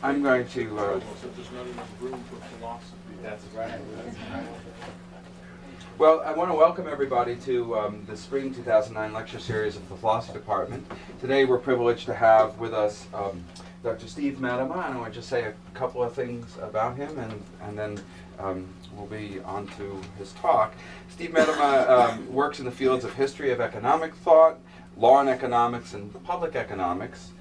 I'm going to. Except there's not enough room for philosophy. That's right. Well, I want to welcome everybody to the Spring 2009 lecture series of the Philosophy Department. Today we're privileged to have with us Dr. Steve Madenna, and I want to just say a couple of things about him, and then we'll be on to his talk. Steve Madenna works in the fields of history of economic thought, law and economics, and public economics.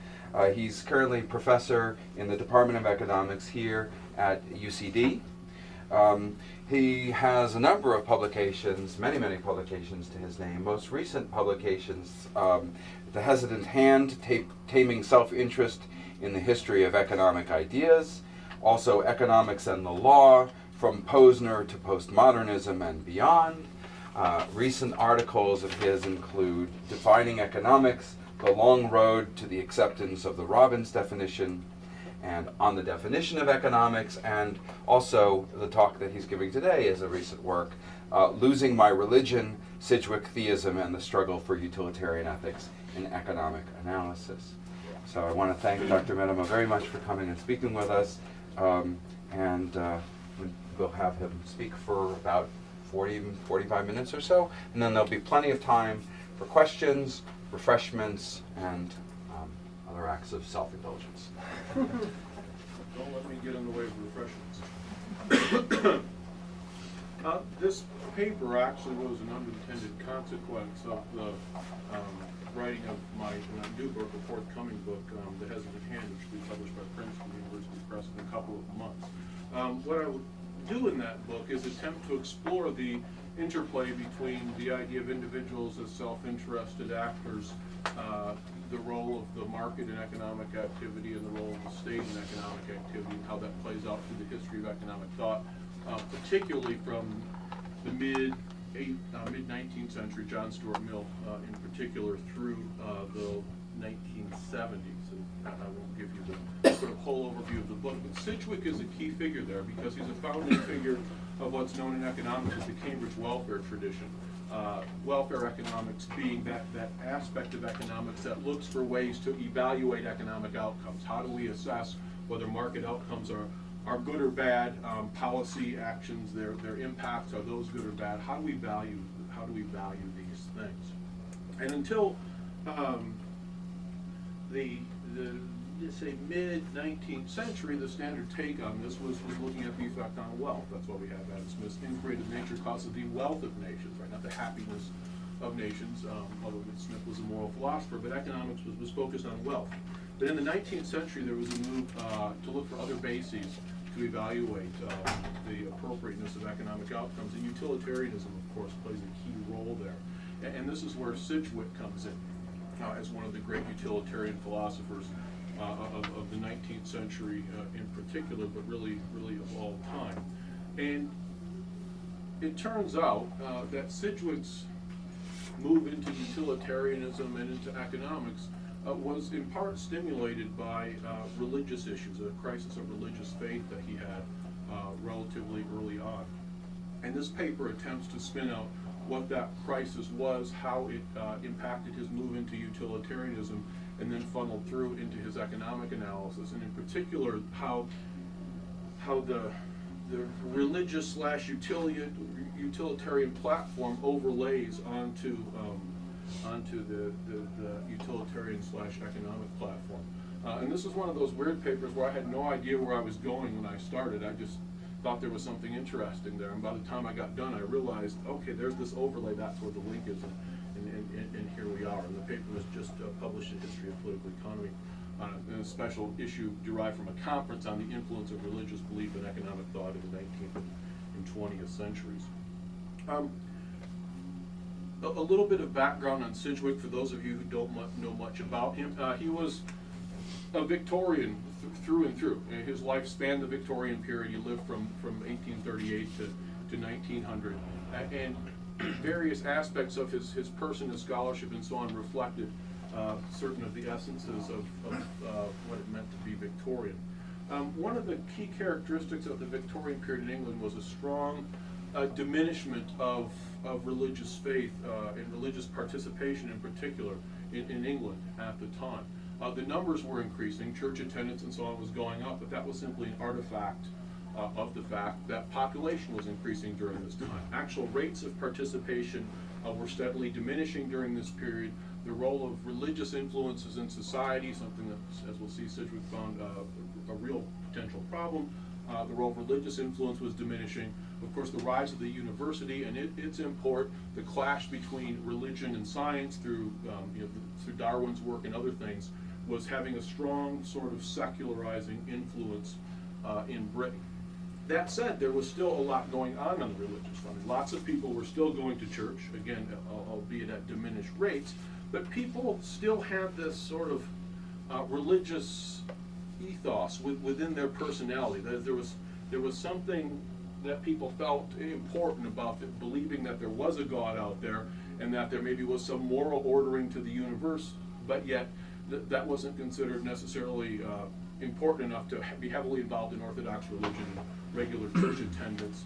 He's currently professor in the Department of Economics here at UCD. He has a number of publications, many publications to his name. Most recent publications, The Hesitant Hand, Taming Self-Interest in the History of Economic Ideas, also Economics and the Law, From Posner to Postmodernism and Beyond. Recent articles of his include Defining Economics, The Long Road to the Acceptance of the Robbins Definition, and On the Definition of Economics, and also the talk that he's giving today is a recent work, Losing My Religion, Sidgwick Theism and the Struggle for Utilitarian Ethics in Economic Analysis. So I want to thank Dr. Madenna very much for coming and speaking with us, and we'll have him speak for about 45 minutes or so, and then there'll be plenty of time for questions, refreshments, and other acts of self-indulgence. Don't let me get in the way of refreshments. This paper actually was an unintended consequence of the writing of my new book, a forthcoming book, The Hesitant Hand, which will be published by Princeton University Press in a couple of months. What I would do in that book is attempt to explore the interplay between the idea of individuals as self-interested actors, the role of the market in economic activity, and the role of the state in economic activity, and how that plays out through the history of economic thought, particularly from the mid-19th century, John Stuart Mill in particular, through the 1970s. And I won't give you the sort of whole overview of the book, but Sidgwick is a key figure there because he's a founding figure of what's known in economics as the Cambridge welfare tradition. Welfare economics being that aspect of economics that looks for ways to evaluate economic outcomes. How do we assess whether market outcomes are good or bad? Policy actions, their impacts, are those good or bad? How do we value these things? And until the say mid-19th century, the standard take on this was looking at the effect on wealth. That's what we have Adam Smith's integrated nature causes the wealth of nations, right? Not the happiness of nations, although Smith was a moral philosopher, but economics was focused on wealth. But in the 19th century, there was a move to look for other bases to evaluate the appropriateness of economic outcomes, and utilitarianism, of course, plays a key role there. And this is where Sidgwick comes in as one of the great utilitarian philosophers of the 19th century in particular, but really of all time. And it turns out that Sidgwick's move into utilitarianism and into economics was in part stimulated by religious issues, a crisis of religious faith that he had relatively early on. And this paper attempts to spin out what that crisis was, how it impacted his move into utilitarianism, and then funneled through into his economic analysis, and in particular how the religious / utilitarian platform overlays onto the utilitarian / economic platform. And this is one of those weird papers where I had no idea where I was going when I started. I just thought there was something interesting there, and by the time I got done, I realized, okay, there's this overlay, that's where the link is, and here we are. And the paper was just published in History of Political Economy, in a special issue derived from a conference on the influence of religious belief in economic thought in the 19th and 20th centuries. A little bit of background on Sidgwick for those of you who don't know much about him. He was a Victorian through and through. His life spanned the Victorian period. He lived from 1838 to 1900. And various aspects of his person, his scholarship, and so on reflected certain of the essences of what it meant to be Victorian. One of the key characteristics of the Victorian period in England was a strong diminishment of religious faith and religious participation in particular in England at the time. The numbers were increasing, church attendance and so on was going up, but that was simply an artifact of the fact that population was increasing during this time. Actual rates of participation were steadily diminishing during this period. The role of religious influences in society, something that, as we'll see, Sidgwick found a real potential problem. The role of religious influence was diminishing. Of course, the rise of the university and its import, the clash between religion and science through through Darwin's work and other things, was having a strong sort of secularizing influence in Britain. That said, there was still a lot going on the religious front. Lots of people were still going to church, again, albeit at diminished rates, but people still had this sort of religious ethos within their personality. There was something that people felt important about believing that there was a God out there and that there maybe was some moral ordering to the universe, but yet that wasn't considered necessarily important enough to be heavily involved in Orthodox religion, regular church attendance,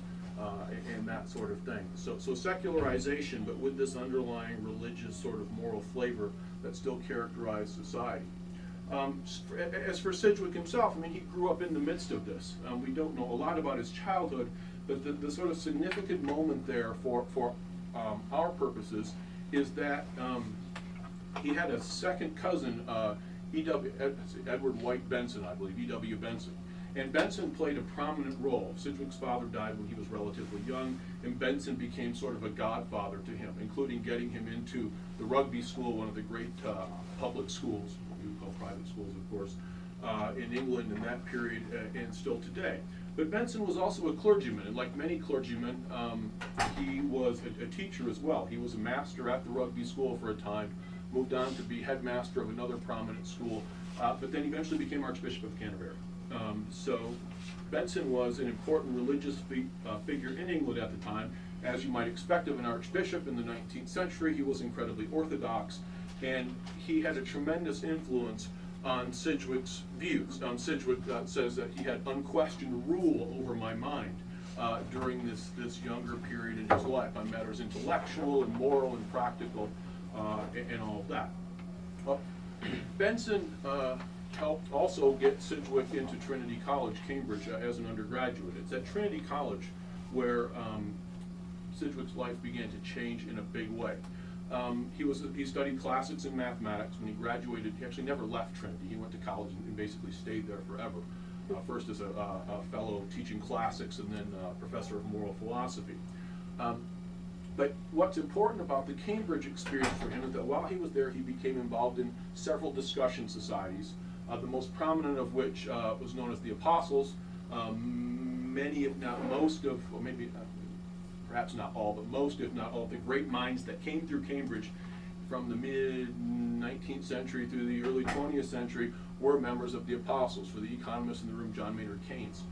and that sort of thing. So secularization, but with this underlying religious sort of moral flavor that still characterized society. As for Sidgwick himself, I mean, he grew up in the midst of this. We don't know a lot about his childhood, but the sort of significant moment there for our purposes is that he had a second cousin, Edward White Benson, I believe, E.W. Benson. And Benson played a prominent role. Sidgwick's father died when he was relatively young, and Benson became sort of a godfather to him, including getting him into the Rugby School, one of the great public schools, we would call private schools, of course, in England in that period and still today. But Benson was also a clergyman, and like many clergymen, he was a teacher as well. He was a master at the Rugby School for a time, moved on to be headmaster of another prominent school, but then eventually became Archbishop of Canterbury. So Benson was an important religious figure in England at the time. As you might expect of an archbishop in the 19th century, he was incredibly orthodox, and he had a tremendous influence on Sidgwick's views. Sidgwick says that he had unquestioned rule over my mind during this younger period in his life on matters intellectual and moral and practical and all of that. Well, Benson helped also get Sidgwick into Trinity College, Cambridge, as an undergraduate. It's at Trinity College where Sidgwick's life began to change in a big way. He studied classics and mathematics. When he graduated, he actually never left Trinity. He went to college and basically stayed there forever. First as a fellow teaching classics and then professor of moral philosophy. But what's important about the Cambridge experience for him is that while he was there, he became involved in several discussion societies, the most prominent of which was known as the Apostles. Many, if not most of, or maybe perhaps not all, but most, if not all, of the great minds that came through Cambridge from the mid-19th century through the early 20th century were members of the Apostles. For the economist in the room, John Maynard Keynes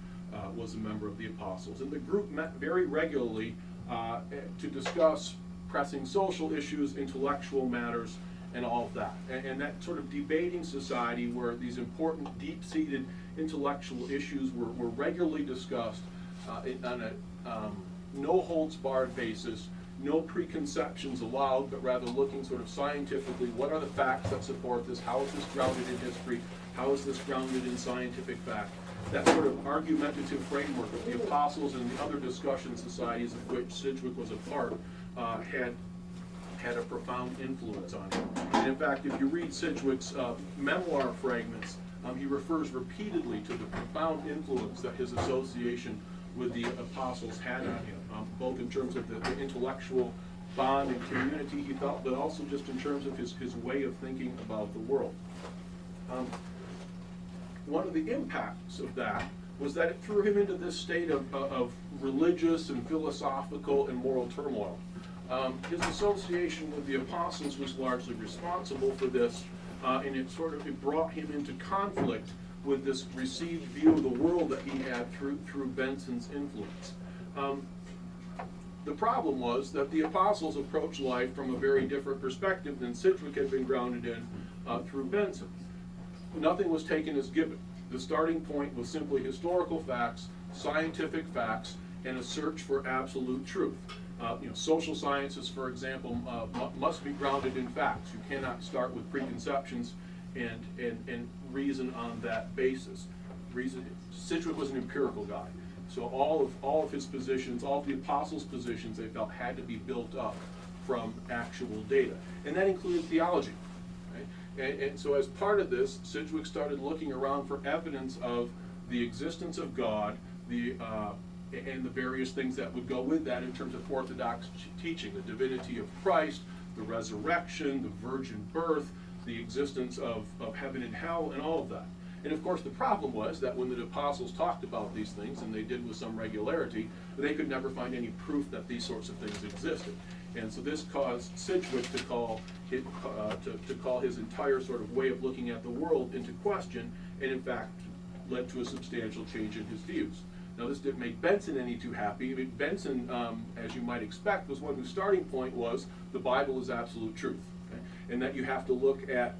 was a member of the Apostles. And the group met very regularly to discuss pressing social issues, intellectual matters, and all of that. And that sort of debating society where these important, deep-seated intellectual issues were regularly discussed on a no-holds-barred basis, no preconceptions allowed, but rather looking sort of scientifically, what are the facts that support this, how is this grounded in history, how is this grounded in scientific fact. That sort of argumentative framework of the Apostles and the other discussion societies of which Sidgwick was a part had a profound influence on him. And in fact, if you read Sidgwick's memoir fragments, he refers repeatedly to the profound influence that his association with the Apostles had on him, both in terms of the intellectual bond and community he felt, but also just in terms of his way of thinking about the world. One of the impacts of that was that it threw him into this state of religious and philosophical and moral turmoil. His association with the Apostles was largely responsible for this, and it brought him into conflict with this received view of the world that he had through Benson's influence. The problem was that the Apostles approached life from a very different perspective than Sidgwick had been grounded in through Benson. Nothing was taken as given. The starting point was simply historical facts, scientific facts, and a search for absolute truth. Social sciences, for example, must be grounded in facts. You cannot start with preconceptions and reason on that basis. Sidgwick was an empirical guy, so all of his positions, all of the apostles' positions, they felt had to be built up from actual data, and that included theology. Right? And so as part of this, Sidgwick started looking around for evidence of the existence of God, and the various things that would go with that in terms of Orthodox teaching, the divinity of Christ, the resurrection, the virgin birth, the existence of heaven and hell, and all of that. And of course the problem was that when the apostles talked about these things, and they did with some regularity, they could never find any proof that these sorts of things existed. And so this caused Sidgwick to call his entire sort of way of looking at the world into question, and in fact led to a substantial change in his views. Now this didn't make Benson any too happy. I mean, Benson, as you might expect, was one whose starting point was the Bible is absolute truth, okay? And that you have to look at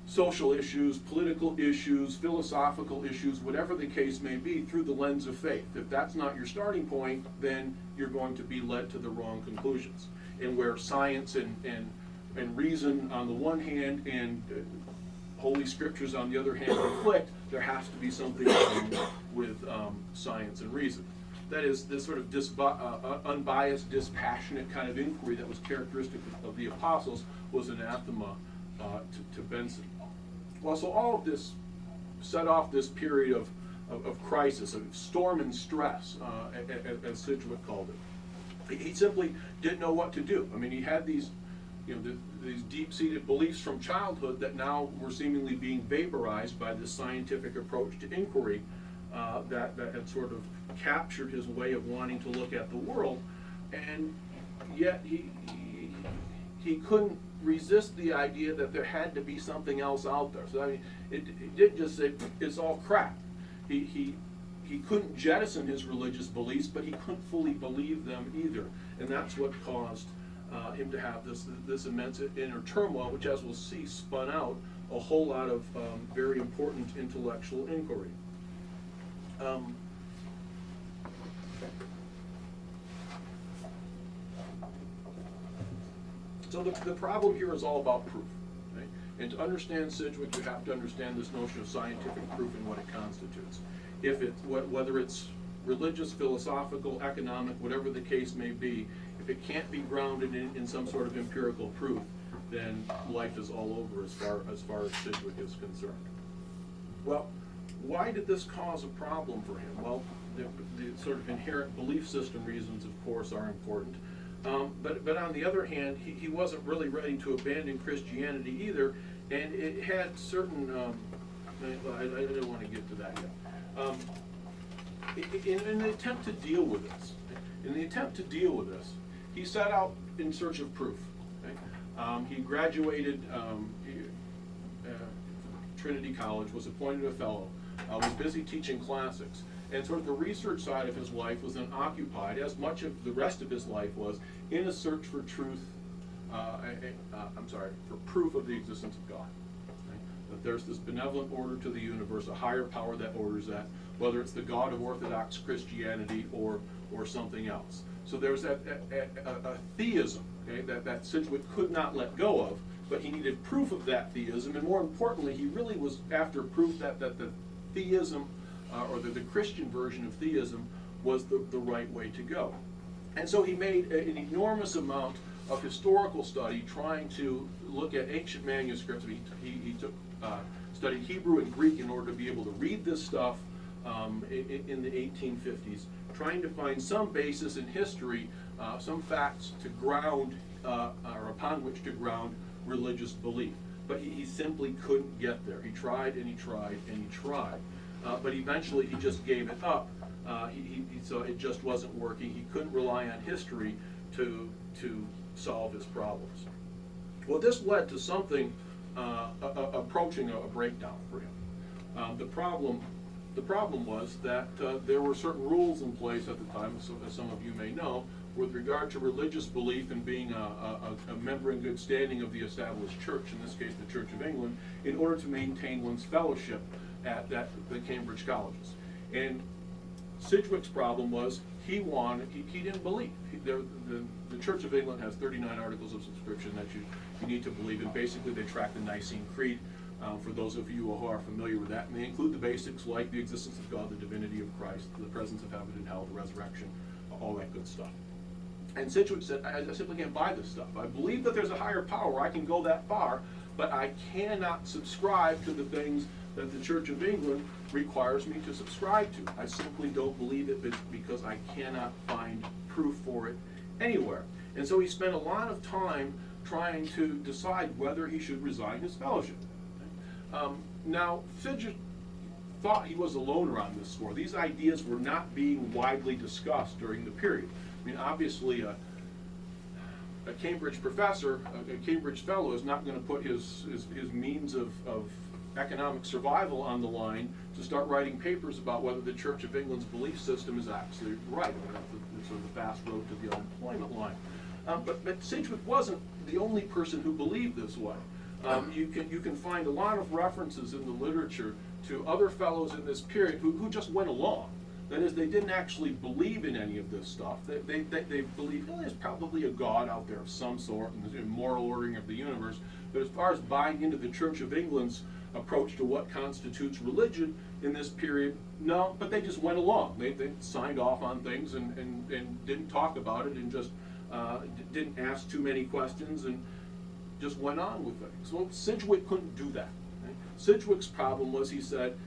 social issues, political issues, philosophical issues, whatever the case may be, through the lens of faith. If that's not your starting point, then you're going to be led to the wrong conclusions. And where science and reason on the one hand and Holy Scriptures on the other hand conflict, there has to be something wrong with science and reason. That is, this sort of unbiased, dispassionate kind of inquiry that was characteristic of the apostles was anathema to Benson. Well, so all of this set off this period of crisis, of storm and stress, as Sidgwick called it. He simply didn't know what to do. I mean, he had these, these deep-seated beliefs from childhood that now were seemingly being vaporized by this scientific approach to inquiry that had sort of captured his way of wanting to look at the world, and yet he couldn't resist the idea that there had to be something else out there. So I mean, it didn't just say it's all crap. He couldn't jettison his religious beliefs, but he couldn't fully believe them either, and that's what caused him to have this immense inner turmoil, which, as we'll see, spun out a whole lot of very important intellectual inquiry. So the problem here is all about proof. Okay? And to understand Sidgwick, you have to understand this notion of scientific proof and what it constitutes. Whether it's religious, philosophical, economic, whatever the case may be, if it can't be grounded in some sort of empirical proof, then life is all over as far as Sidgwick is concerned. Well, why did this cause a problem for him? Well, the sort of inherent belief system reasons, of course, are important. But on the other hand, he wasn't really ready to abandon Christianity either, and it had certain, I don't want to get to that yet. In the attempt to deal with this, he set out in search of proof. Okay? He graduated Trinity College, was appointed a fellow, was busy teaching classics, and sort of the research side of his life was then occupied, as much of the rest of his life was, in a search for truth, for proof of the existence of God. Okay? That there's this benevolent order to the universe, a higher power that orders that, whether it's the God of Orthodox Christianity or something else. So there's a theism, okay, that Sidgwick could not let go of, but he needed proof of that theism, and more importantly, he really was after proof that the theism, or the Christian version of theism, was the right way to go. And so he made an enormous amount of historical study trying to look at ancient manuscripts. He studied Hebrew and Greek in order to be able to read this stuff in the 1850s, trying to find some basis in history, some facts to ground, or upon which to ground religious belief. But he simply couldn't get there. He tried and he tried and he tried. But eventually he just gave it up. He saw it just wasn't working. He couldn't rely on history to solve his problems. Well, this led to something approaching a breakdown for him. The problem was that there were certain rules in place at the time, as some of you may know, with regard to religious belief and being a member in good standing of the established church, in this case the Church of England, in order to maintain one's fellowship at the Cambridge colleges. And Sidgwick's problem was he didn't believe. The Church of England has 39 articles of subscription that you need to believe in. Basically, they track the Nicene Creed, for those of you who are familiar with that. And they include the basics like the existence of God, the divinity of Christ, the presence of heaven and hell, the resurrection, all that good stuff. And Sidgwick said, I simply can't buy this stuff. I believe that there's a higher power. I can go that far, but I cannot subscribe to the things that the Church of England requires me to subscribe to. I simply don't believe it because I cannot find proof for it anywhere. And so he spent a lot of time trying to decide whether he should resign his fellowship. Now, Sidgwick thought he was alone on this score. These ideas were not being widely discussed during the period. I mean, obviously, a Cambridge professor, a Cambridge fellow, is not going to put his means of economic survival on the line to start writing papers about whether the Church of England's belief system is absolutely right. It's sort of the fast road to the unemployment line. But Sidgwick wasn't the only person who believed this way. You can find a lot of references in the literature to other fellows in this period who just went along. That is, they didn't actually believe in any of this stuff. They believed, well, there's probably a God out there of some sort, and there's a moral ordering of the universe. But as far as buying into the Church of England's approach to what constitutes religion in this period, no, but they just went along. They signed off on things and didn't talk about it and just didn't ask too many questions and just went on with things. Well, Sidgwick couldn't do that. Right? Sidgwick's problem was, he said,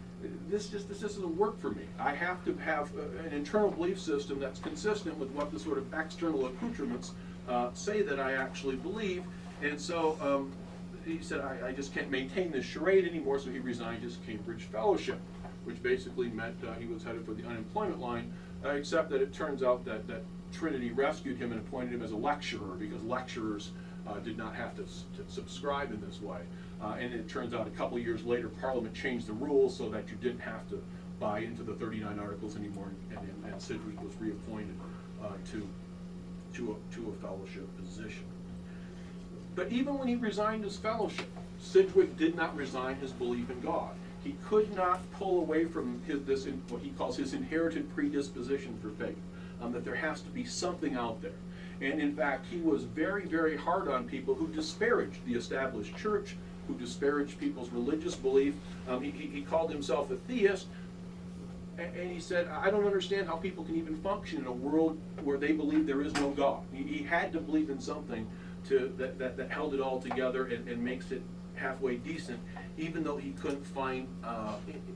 this doesn't work for me. I have to have an internal belief system that's consistent with what the sort of external accoutrements say that I actually believe. And so he said, I just can't maintain this charade anymore, so he resigned his Cambridge fellowship, which basically meant he was headed for the unemployment line, except that it turns out that Trinity rescued him and appointed him as a lecturer, because lecturers did not have to subscribe in this way. And it turns out a couple of years later, Parliament changed the rules so that you didn't have to buy into the 39 articles anymore, and Sidgwick was reappointed to a fellowship position. But even when he resigned his fellowship, Sidgwick did not resign his belief in God. He could not pull away from this what he calls his inherited predisposition for faith, that there has to be something out there. And in fact, he was very, very hard on people who disparaged the established church, who disparaged people's religious belief. He called himself a theist, and he said, I don't understand how people can even function in a world where they believe there is no God. He had to believe in something that held it all together and makes it halfway decent, even though he couldn't find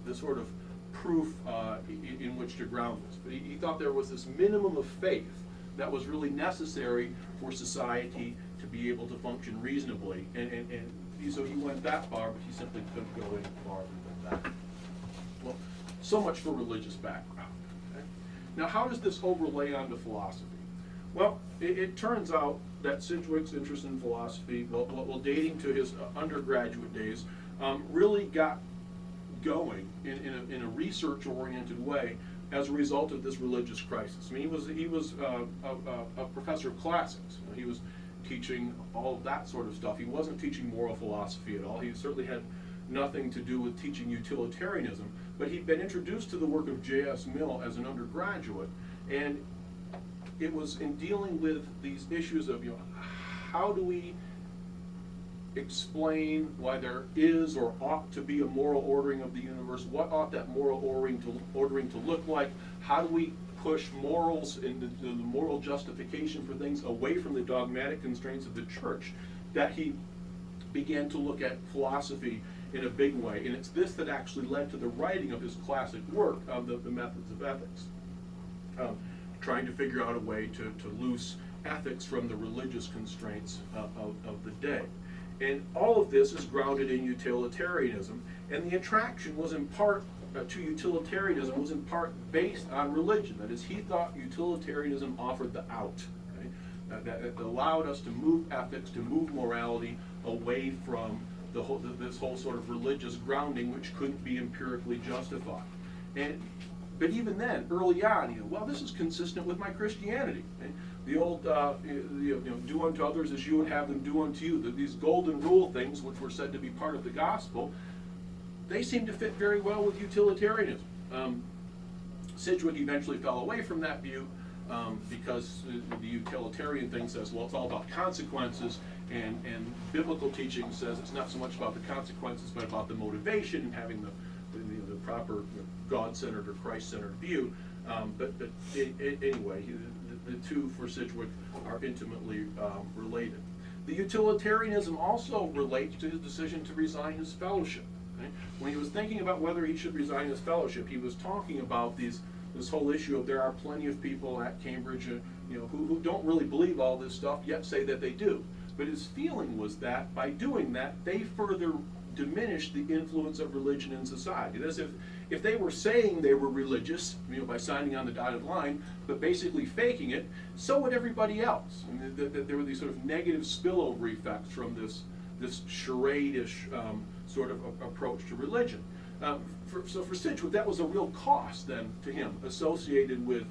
the sort of proof in which to ground this. But he thought there was this minimum of faith that was really necessary for society to be able to function reasonably. And so he went that far, but he simply couldn't go any farther than that. Well, so much for religious background. Okay? Now, how does this overlay onto philosophy? Well, it turns out that Sidgwick's interest in philosophy, well dating to his undergraduate days, really got going in a research-oriented way as a result of this religious crisis. I mean, he was a professor of classics. He was teaching all of that sort of stuff. He wasn't teaching moral philosophy at all. He certainly had nothing to do with teaching utilitarianism. But he'd been introduced to the work of J.S. Mill as an undergraduate, and it was in dealing with these issues of, how do we explain why there is or ought to be a moral ordering of the universe? What ought that moral ordering to look like? How do we push morals and the moral justification for things away from the dogmatic constraints of the church? That he began to look at philosophy in a big way. And it's this that actually led to the writing of his classic work, the Methods of Ethics. Trying to figure out a way to loose ethics from the religious constraints of the day. And all of this is grounded in utilitarianism, and the attraction was in part to utilitarianism was in part based on religion. That is, he thought utilitarianism offered the out, right? That allowed us to move ethics, to move morality away from this whole sort of religious grounding, which couldn't be empirically justified. But even then, early on, well, this is consistent with my Christianity. Right? The old, do unto others as you would have them do unto you. These golden rule things, which were said to be part of the gospel, they seem to fit very well with utilitarianism. Sidgwick eventually fell away from that view, because the utilitarian thing says, well, it's all about consequences, and biblical teaching says it's not so much about the consequences, but about the motivation and having the proper God-centered or Christ-centered view. Anyway, the two for Sidgwick are intimately related. The utilitarianism also relates to his decision to resign his fellowship. Okay? When he was thinking about whether he should resign his fellowship, he was talking about this whole issue of there are plenty of people at Cambridge who don't really believe all this stuff, yet say that they do. But his feeling was that by doing that, they further diminished the influence of religion in society. That is, if they were saying they were religious, by signing on the dotted line, but basically faking it, so would everybody else. And there were these sort of negative spillover effects from this charade-ish sort of approach to religion. So for Sidgwick, that was a real cost then to him, associated with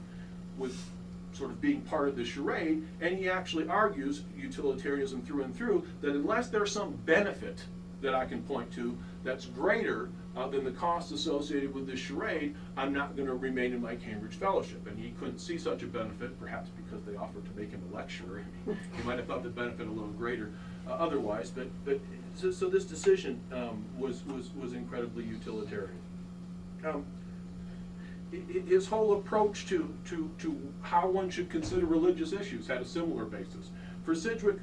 sort of being part of the charade, and he actually argues, utilitarianism through and through, that unless there's some benefit that I can point to that's greater than the cost associated with this charade, I'm not going to remain in my Cambridge fellowship. And he couldn't see such a benefit, perhaps because they offered to make him a lecturer. He might have thought the benefit a little greater otherwise. So this decision was incredibly utilitarian. His whole approach to how one should consider religious issues had a similar basis. For Sidgwick,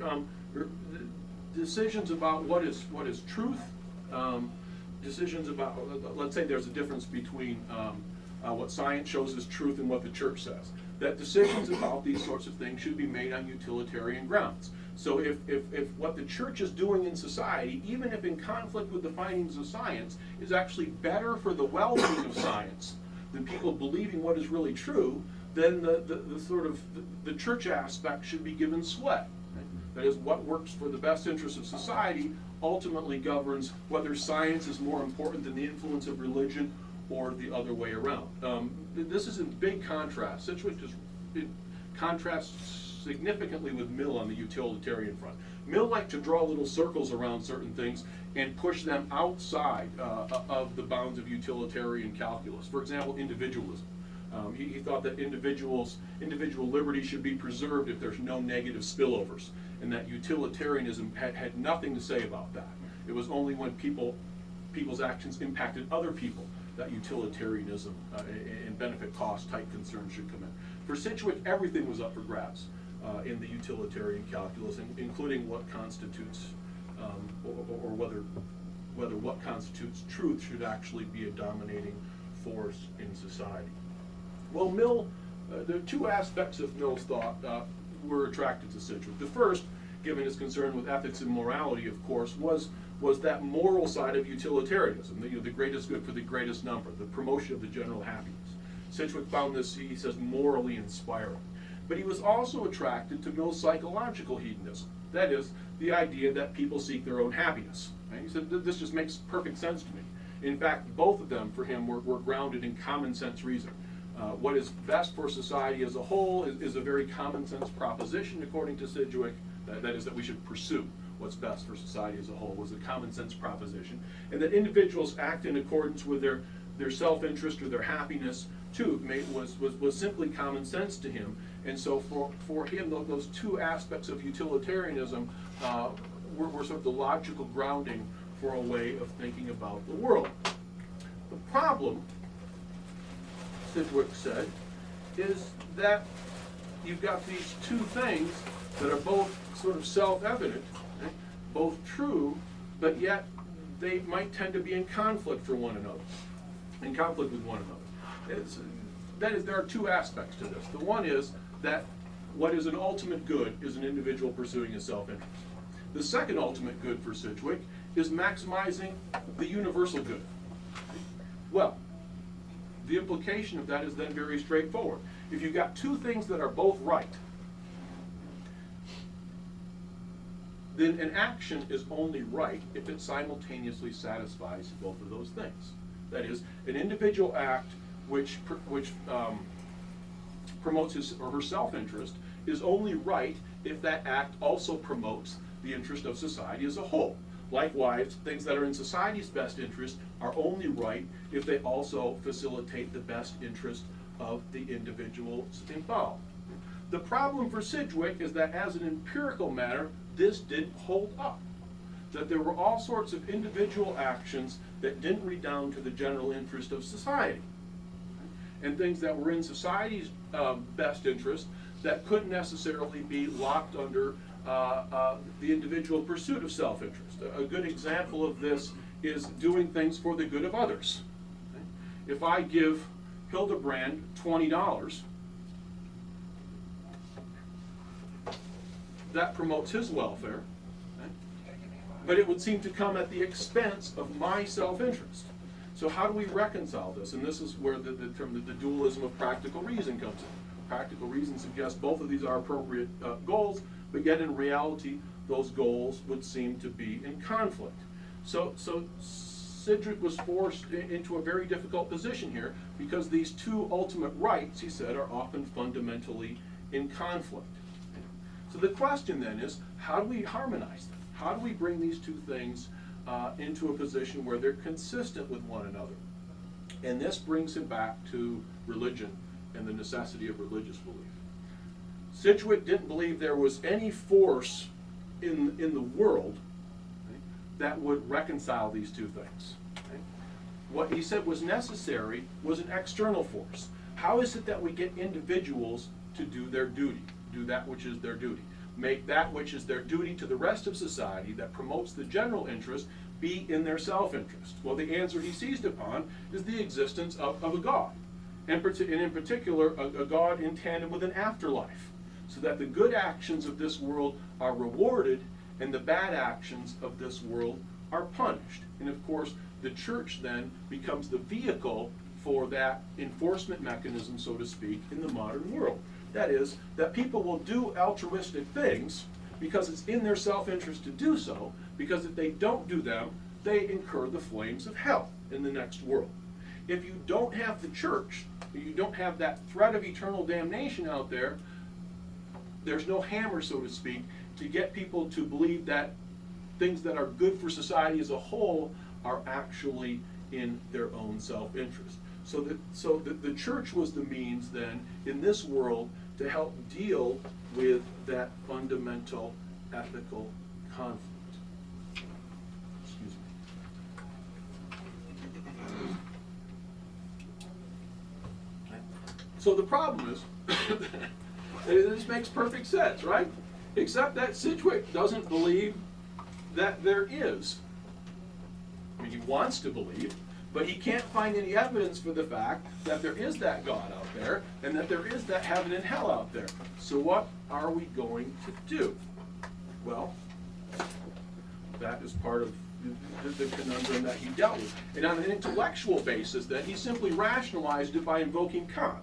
decisions about what is truth, decisions about, let's say there's a difference between what science shows as truth and what the church says, that decisions about these sorts of things should be made on utilitarian grounds. So if what the church is doing in society, even if in conflict with the findings of science, is actually better for the well-being of science than people believing what is really true, then the church aspect should be given sway. That is, what works for the best interest of society ultimately governs whether science is more important than the influence of religion or the other way around. This is in big contrast. Sidgwick just contrasts significantly with Mill on the utilitarian front. Mill liked to draw little circles around certain things and push them outside of the bounds of utilitarian calculus. For example, individualism. He thought that individual liberty should be preserved if there's no negative spillovers, and that utilitarianism had nothing to say about that. It was only when people's actions impacted other people that utilitarianism and benefit cost type concerns should come in. For Sidgwick, everything was up for grabs in the utilitarian calculus, including what constitutes or whether what constitutes truth should actually be a dominating force in society. Well, Mill, there are two aspects of Mill's thought were attracted to Sidgwick. The first, given his concern with ethics and morality, of course, was that moral side of utilitarianism, the greatest good for the greatest number, the promotion of the general happiness. Sidgwick found this, he says, morally inspiring. But he was also attracted to Mill's psychological hedonism. That is, the idea that people seek their own happiness. Right? He said, this just makes perfect sense to me. In fact, both of them, for him, were grounded in common sense reason. What is best for society as a whole is a very common sense proposition, according to Sidgwick. That is, that we should pursue what's best for society as a whole was a common sense proposition. And that individuals act in accordance with their self-interest or their happiness, too, was simply common sense to him. And so for him, those two aspects of utilitarianism were sort of the logical grounding for a way of thinking about the world. The problem, Sidgwick said, is that you've got these two things that are both sort of self-evident, right? Both true, but yet they might tend to be in conflict with one another. That is, there are two aspects to this. The one is that what is an ultimate good is an individual pursuing his self-interest. The second ultimate good for Sidgwick is maximizing the universal good. Well, the implication of that is then very straightforward. If you've got two things that are both right, then an action is only right if it simultaneously satisfies both of those things. That is, an individual act which promotes his or her self-interest is only right if that act also promotes the interest of society as a whole. Likewise, things that are in society's best interest are only right if they also facilitate the best interest of the individuals involved. The problem for Sidgwick is that as an empirical matter, this didn't hold up. That there were all sorts of individual actions that didn't redound to the general interest of society. And things that were in society's best interest that couldn't necessarily be locked under the individual pursuit of self-interest. A good example of this is doing things for the good of others. If I give Hildebrand $20, that promotes his welfare, but it would seem to come at the expense of my self-interest. So how do we reconcile this? And this is where the term, the dualism of practical reason comes in. Practical reason suggests both of these are appropriate goals, but yet in reality, those goals would seem to be in conflict. So Sidgwick was forced into a very difficult position here because these two ultimate rights, he said, are often fundamentally in conflict. So the question then is, how do we harmonize them? How do we bring these two things into a position where they're consistent with one another? And this brings him back to religion and the necessity of religious belief. Sidgwick didn't believe there was any force in the world that would reconcile these two things. What he said was necessary was an external force. How is it that we get individuals to do their duty, do that which is their duty? Make that which is their duty to the rest of society that promotes the general interest be in their self-interest? Well, the answer he seized upon is the existence of a God, and in particular, a God in tandem with an afterlife, so that the good actions of this world are rewarded and the bad actions of this world are punished. And of course, the church then becomes the vehicle for that enforcement mechanism, so to speak, in the modern world. That is, that people will do altruistic things because it's in their self-interest to do so, because if they don't do them, they incur the flames of hell in the next world. If you don't have the church, you don't have that threat of eternal damnation out there, there's no hammer, so to speak, to get people to believe that things that are good for society as a whole are actually in their own self-interest. So the church was the means then in this world to help deal with that fundamental ethical conflict. Excuse me. So the problem is, this makes perfect sense, right? Except that Sidgwick doesn't believe that there is. I mean, he wants to believe, but he can't find any evidence for the fact that there is that God out there and that there is that heaven and hell out there. So what are we going to do? Well, that is part of the conundrum that he dealt with. And on an intellectual basis, then, he simply rationalized it by invoking Kant.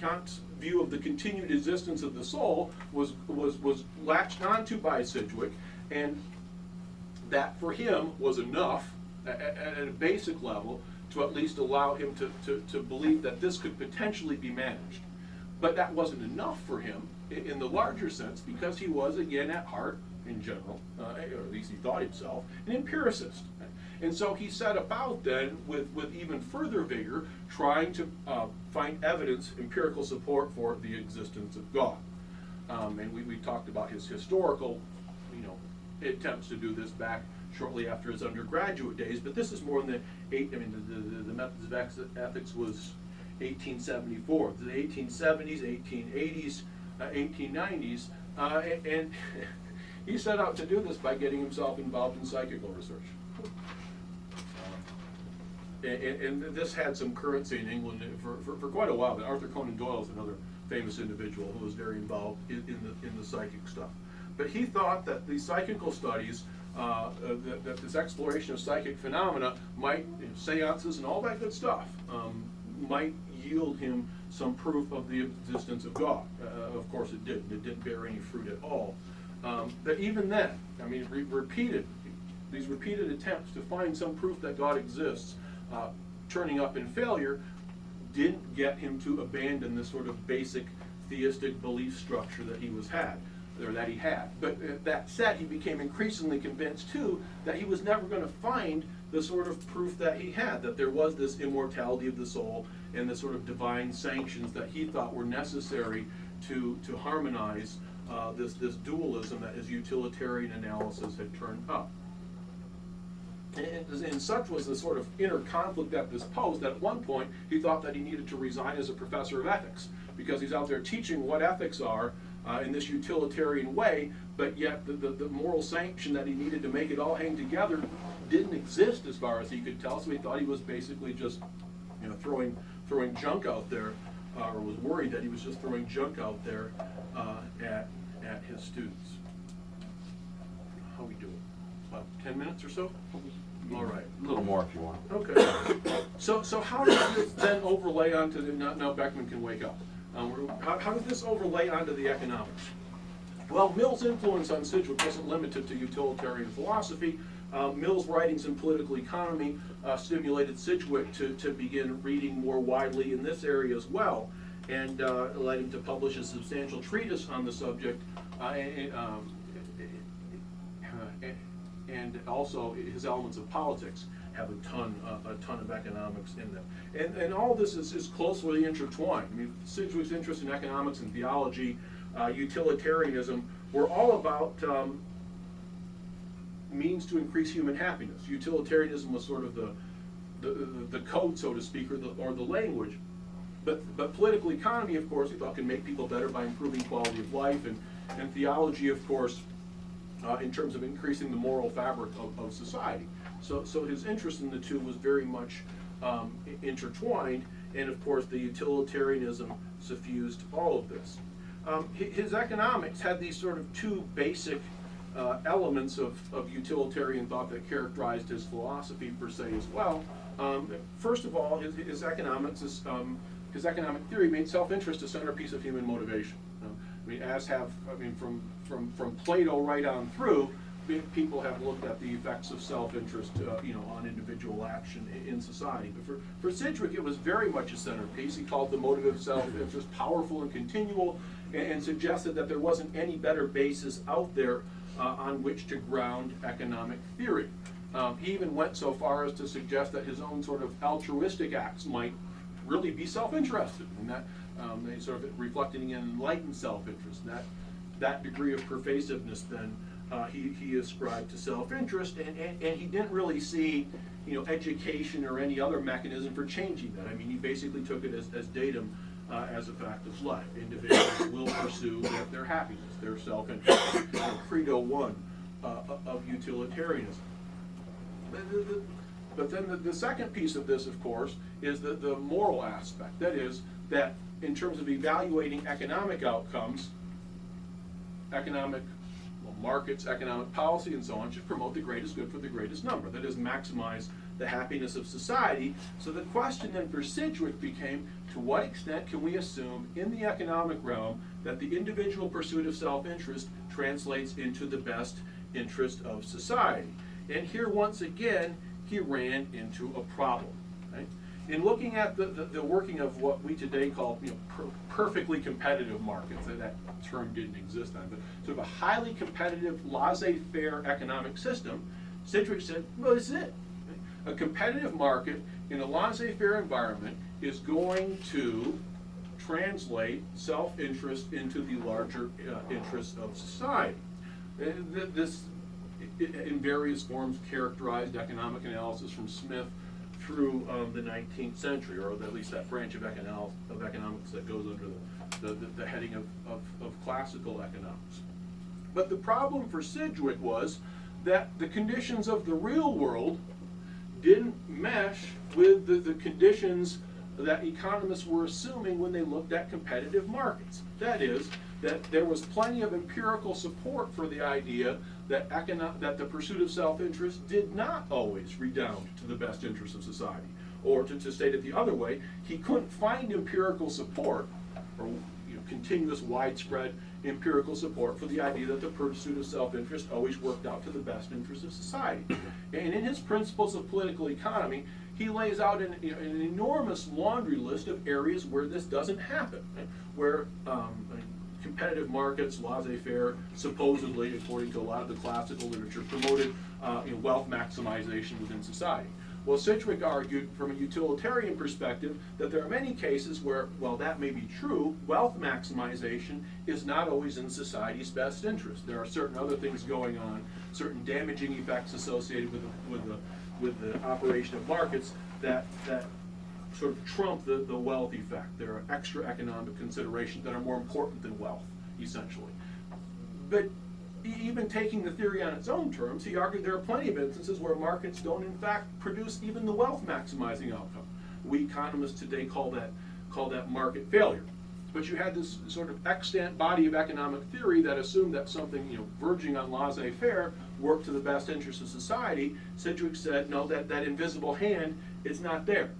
Kant's view of the continued existence of the soul was latched onto by Sidgwick, and that for him was enough at a basic level to at least allow him to believe that this could potentially be managed. But that wasn't enough for him in the larger sense, because he was, again, at heart, in general, or at least he thought himself, an empiricist. And so he set about then, with even further vigor, trying to find evidence, empirical support for the existence of God. And we talked about his historical, attempts to do this back shortly after his undergraduate days, but this is more than the Methods of Ethics was 1874. The 1870s, 1880s, 1890s, and he set out to do this by getting himself involved in psychical research. And this had some currency in England for quite a while. But Arthur Conan Doyle is another famous individual who was very involved in the psychic stuff. But he thought that the psychical studies, that this exploration of psychic phenomena might, seances and all that good stuff, might yield him some proof of the existence of God. Of course it didn't. It didn't bear any fruit at all. But even then, these repeated attempts to find some proof that God exists, turning up in failure, didn't get him to abandon the sort of basic theistic belief structure that he had. But that said, he became increasingly convinced too that he was never going to find the sort of proof that he had, that there was this immortality of the soul and the sort of divine sanctions that he thought were necessary to harmonize this dualism that his utilitarian analysis had turned up. And such was the sort of inner conflict that this posed that at one point he thought that he needed to resign as a professor of ethics, because he's out there teaching what ethics are in this utilitarian way, but yet the moral sanction that he needed to make it all hang together didn't exist as far as he could tell, so he thought he was basically just throwing junk out there, or was worried that he was just throwing junk out there at his students. How we doing? About 10 minutes or so? All right. A little more if you want. Okay. So how does this then overlay onto the, now Beckman can wake up. How does this overlay onto the economics? Well, Mill's influence on Sidgwick wasn't limited to utilitarian philosophy. Mill's writings in political economy stimulated Sidgwick to begin reading more widely in this area as well, and led him to publish a substantial treatise on the subject, and also his Elements of Politics have a ton of economics in them. And all this is closely intertwined. I mean, Sidgwick's interest in economics and theology, utilitarianism, were all about means to increase human happiness. Utilitarianism was sort of the code, so to speak, or the language. But political economy, of course, he thought can make people better by improving quality of life, and theology, of course, in terms of increasing the moral fabric of society. So his interest in the two was very much intertwined, and of course the utilitarianism suffused all of this. His economics had these sort of two basic elements of utilitarian thought that characterized his philosophy per se as well. First of all, his economic theory made self-interest a centerpiece of human motivation. From Plato right on through, people have looked at the effects of self-interest, on individual action in society. But for Sidgwick, it was very much a centerpiece. He called the motive of self-interest powerful and continual, and suggested that there wasn't any better basis out there on which to ground economic theory. He even went so far as to suggest that his own sort of altruistic acts might really be self-interested, and that they sort of reflecting an enlightened self-interest. That degree of pervasiveness then he ascribed to self-interest, and he didn't really see education or any other mechanism for changing that. I mean, he basically took it as datum, as a fact of life. Individuals will pursue their happiness, their self-interest, credo one of utilitarianism. But then the second piece of this, of course, is the moral aspect. That is, that in terms of evaluating economic outcomes, markets, economic policy, and so on should promote the greatest good for the greatest number. That is, maximize the happiness of society. So the question then for Sidgwick became, to what extent can we assume in the economic realm that the individual pursuit of self-interest translates into the best interest of society? And here, once again, he ran into a problem. Right? In looking at the working of what we today call perfectly competitive markets, that term didn't exist then, but sort of a highly competitive, laissez-faire economic system, Sidgwick said, well, this is it. A competitive market in a laissez-faire environment is going to translate self-interest into the larger interests of society. This, in various forms, characterized economic analysis from Smith through the 19th century, or at least that branch of economics that goes under the heading of classical economics. But the problem for Sidgwick was that the conditions of the real world didn't mesh with the conditions that economists were assuming when they looked at competitive markets. That is, that there was plenty of empirical support for the idea that the pursuit of self-interest did not always redound to the best interests of society. Or to state it the other way, he couldn't find empirical support, or continuous widespread empirical support for the idea that the pursuit of self-interest always worked out to the best interests of society. And in his Principles of Political Economy, he lays out an enormous laundry list of areas where this doesn't happen, right? Where competitive markets, laissez-faire, supposedly, according to a lot of the classical literature, promoted wealth maximization within society. Well, Sidgwick argued from a utilitarian perspective that there are many cases where, while that may be true, wealth maximization is not always in society's best interest. There are certain other things going on, certain damaging effects associated with the operation of markets that sort of trump the wealth effect. There are extra economic considerations that are more important than wealth, essentially. But even taking the theory on its own terms, he argued there are plenty of instances where markets don't in fact produce even the wealth maximizing outcome. We economists today call that market failure. But you had this sort of extant body of economic theory that assumed that something, verging on laissez-faire worked to the best interest of society. Sidgwick said, no, that invisible hand is not there.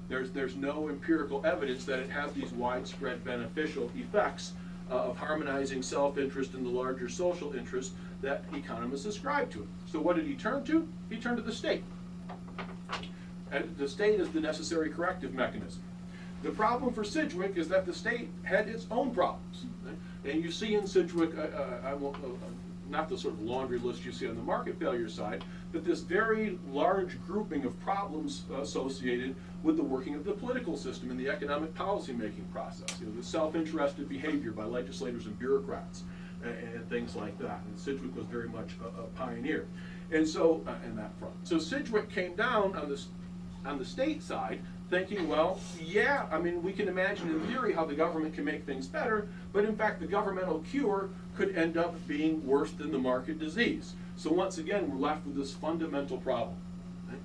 There's no empirical evidence that it has these widespread beneficial effects of harmonizing self-interest and the larger social interest that economists ascribe to it. So what did he turn to? He turned to the state. And the state is the necessary corrective mechanism. The problem for Sidgwick is that the state had its own problems. And you see in Sidgwick, I won't, not the sort of laundry list you see on the market failure side, but this very large grouping of problems associated with the working of the political system and the economic policy-making process. The self-interested behavior by legislators and bureaucrats and things like that. And Sidgwick was very much a pioneer. And so, in that front. So Sidgwick came down on the state side thinking, well, yeah, I mean, we can imagine in theory how the government can make things better, but in fact the governmental cure could end up being worse than the market disease. So once again, we're left with this fundamental problem. Right?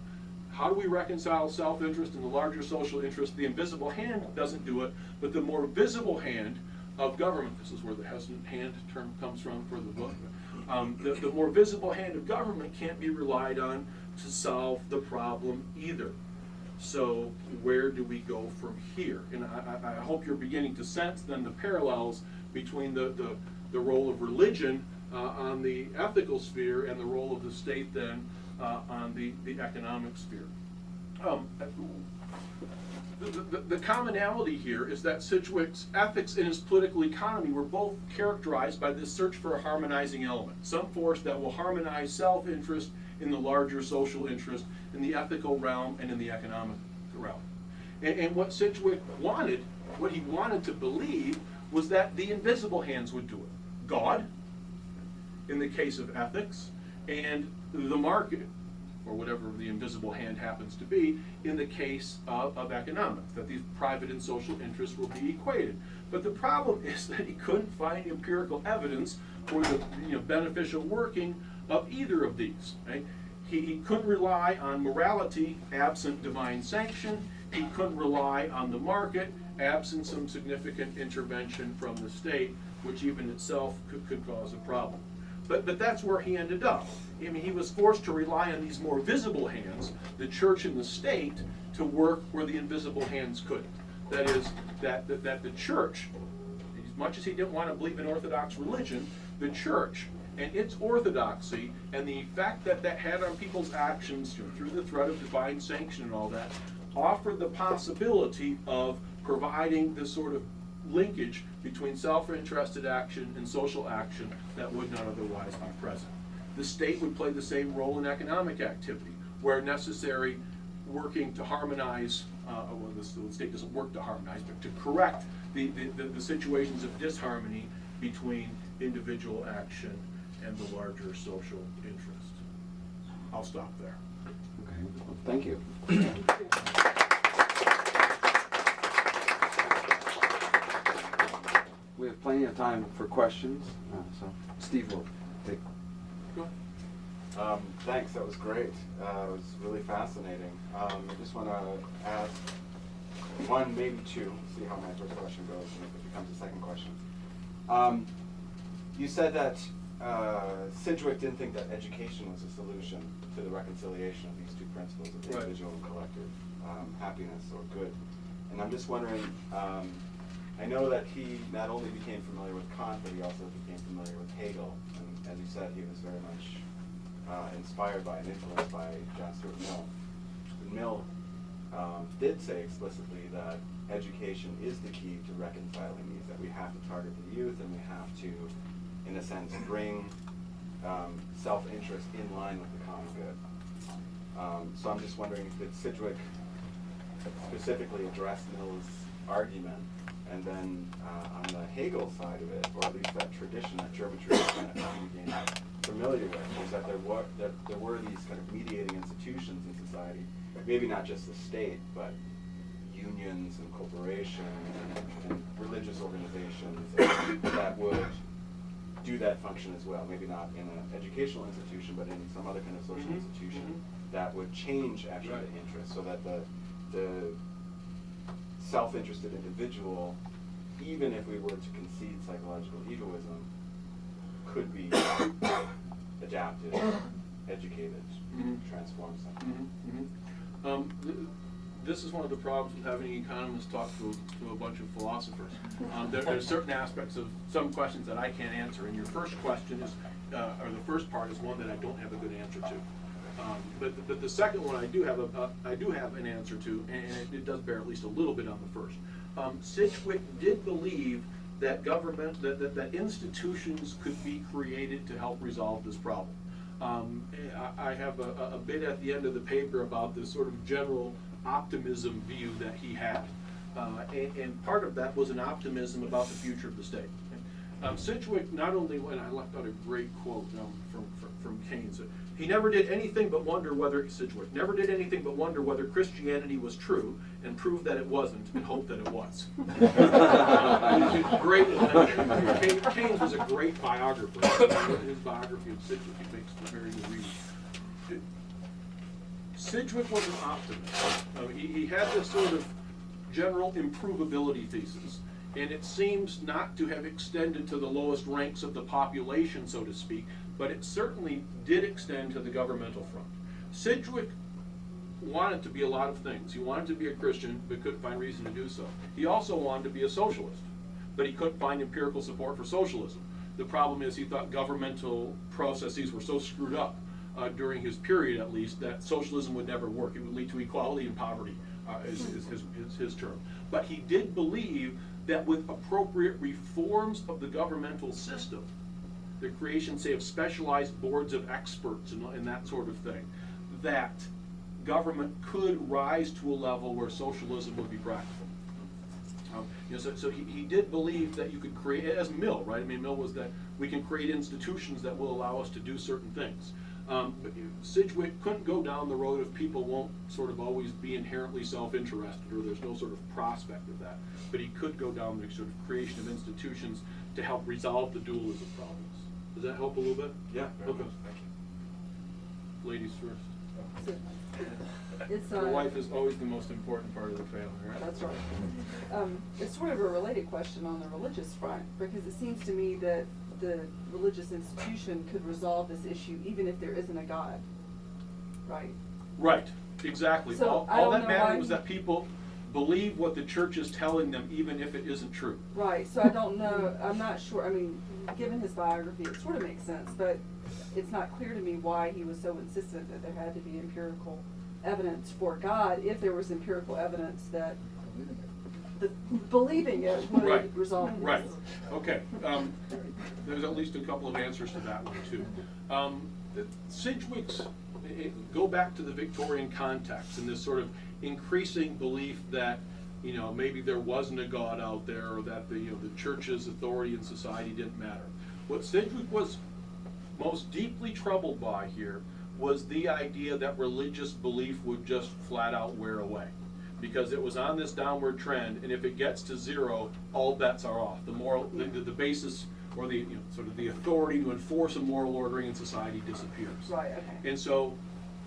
How do we reconcile self-interest and the larger social interest? The invisible hand doesn't do it, but the more visible hand of government, this is where the hesitant hand term comes from for the book, the more visible hand of government can't be relied on to solve the problem either. So where do we go from here? And I hope you're beginning to sense then the parallels between the role of religion on the ethical sphere and the role of the state then on the economic sphere. The commonality here is that Sidgwick's ethics and his political economy were both characterized by this search for a harmonizing element, some force that will harmonize self-interest in the larger social interest, in the ethical realm and in the economic realm. And what Sidgwick wanted, what he wanted to believe, was that the invisible hands would do it. God, in the case of ethics, and the market, or whatever the invisible hand happens to be, in the case of economics, that these private and social interests will be equated. But the problem is that he couldn't find empirical evidence for the beneficial working of either of these. Right? He couldn't rely on morality absent divine sanction. He couldn't rely on the market absent some significant intervention from the state, which even itself could cause a problem. But that's where he ended up. I mean, he was forced to rely on these more visible hands, the church and the state, to work where the invisible hands couldn't. That is, that the church, as much as he didn't want to believe in Orthodox religion, the church and its orthodoxy and the effect that had on people's actions through the threat of divine sanction and all that, offered the possibility of providing this sort of linkage between self-interested action and social action that would not otherwise be present. The state would play the same role in economic activity, where necessary, working to harmonize, well, the state doesn't work to harmonize, but to correct the situations of disharmony between individual action and the larger social interest. I'll stop there. Okay, well, thank you. We have plenty of time for questions, so Steve will take. Go ahead. Thanks, that was great. It was really fascinating. I just want to ask one, maybe two, see how my first question goes and if it becomes a second question. You said that Sidgwick didn't think that education was a solution to the reconciliation of these two principles of Right. individual and collective happiness or good. And I'm just wondering, I know that he not only became familiar with Kant, but he also became familiar with Hegel. And as you said, he was very much inspired by and influenced by John Stuart Mill. And Mill did say explicitly that education is the key to reconciling these, that we have to target the youth and we have to, in a sense, bring self-interest in line with the common good. So I'm just wondering if Sidgwick specifically addressed Mill's argument, and then on the Hegel side of it, or at least that tradition, that German tradition that we became familiar with, was that there were these kind of mediating institutions in society, maybe not just the state, but unions and corporations and religious organizations that would do that function as well. Maybe not in an educational institution, but in some other kind of social institution that would change actually the interest, so that the self-interested individual, even if we were to concede psychological egoism, could be adapted, educated, transform something. This is one of the problems with having economists talk to a bunch of philosophers. There are certain aspects of some questions that I can't answer, and your first question is, or the first part is one that I don't have a good answer to. But the second one I do have an answer to, and it does bear at least a little bit on the first. Sidgwick did believe that that institutions could be created to help resolve this problem. I have a bit at the end of the paper about this sort of general optimism view that he had, and part of that was an optimism about the future of the state. Sidgwick not only, and I left out a great quote from Keynes. He never did anything but wonder whether Sidgwick never did anything but wonder whether Christianity was true, and prove that it wasn't, and hope that it was. Great. Keynes was a great biographer. His biography of Sidgwick, it makes a very good read. Sidgwick was an optimist. He had this sort of general improvability thesis, and it seems not to have extended to the lowest ranks of the population, so to speak, but it certainly did extend to the governmental front. Sidgwick wanted to be a lot of things. He wanted to be a Christian, but couldn't find reason to do so. He also wanted to be a socialist, but he couldn't find empirical support for socialism. The problem is he thought governmental processes were so screwed up, during his period at least, that socialism would never work. It would lead to equality and poverty, is his term. But he did believe that with appropriate reforms of the governmental system, the creation, say, of specialized boards of experts and that sort of thing, that government could rise to a level where socialism would be practical. So he did believe that you could create, as Mill, right? I mean, Mill was that we can create institutions that will allow us to do certain things. But Sidgwick couldn't go down the road if people won't sort of always be inherently self-interested, or there's no sort of prospect of that. But he could go down the sort of creation of institutions to help resolve the dualism problems. Does that help a little bit? Yeah, very Okay. much. Thank you. Ladies first. So, it's The wife is always the most important part of the family, right? That's right. It's sort of a related question on the religious front, because it seems to me that the religious institution could resolve this issue even if there isn't a God, right? Right, exactly. So, I all don't that know mattered why- was that people believe what the church is telling them, even if it isn't true. Right, so I don't know, I'm not sure, I mean, given his biography, it sort of makes sense, but it's not clear to me why he was so insistent that there had to be empirical evidence for God, if there was empirical evidence that believing it would Right. resolve this. Right, okay. There's at least a couple of answers to that one, too. Sidgwick's, go back to the Victorian context and this sort of increasing belief that, maybe there wasn't a God out there, or that the church's authority in society didn't matter. What Sidgwick was most deeply troubled by here was the idea that religious belief would just flat out wear away, because it was on this downward trend, and if it gets to zero, all bets are off. The moral, the basis, or the sort of the authority to enforce a moral ordering in society disappears. Right, okay. And so,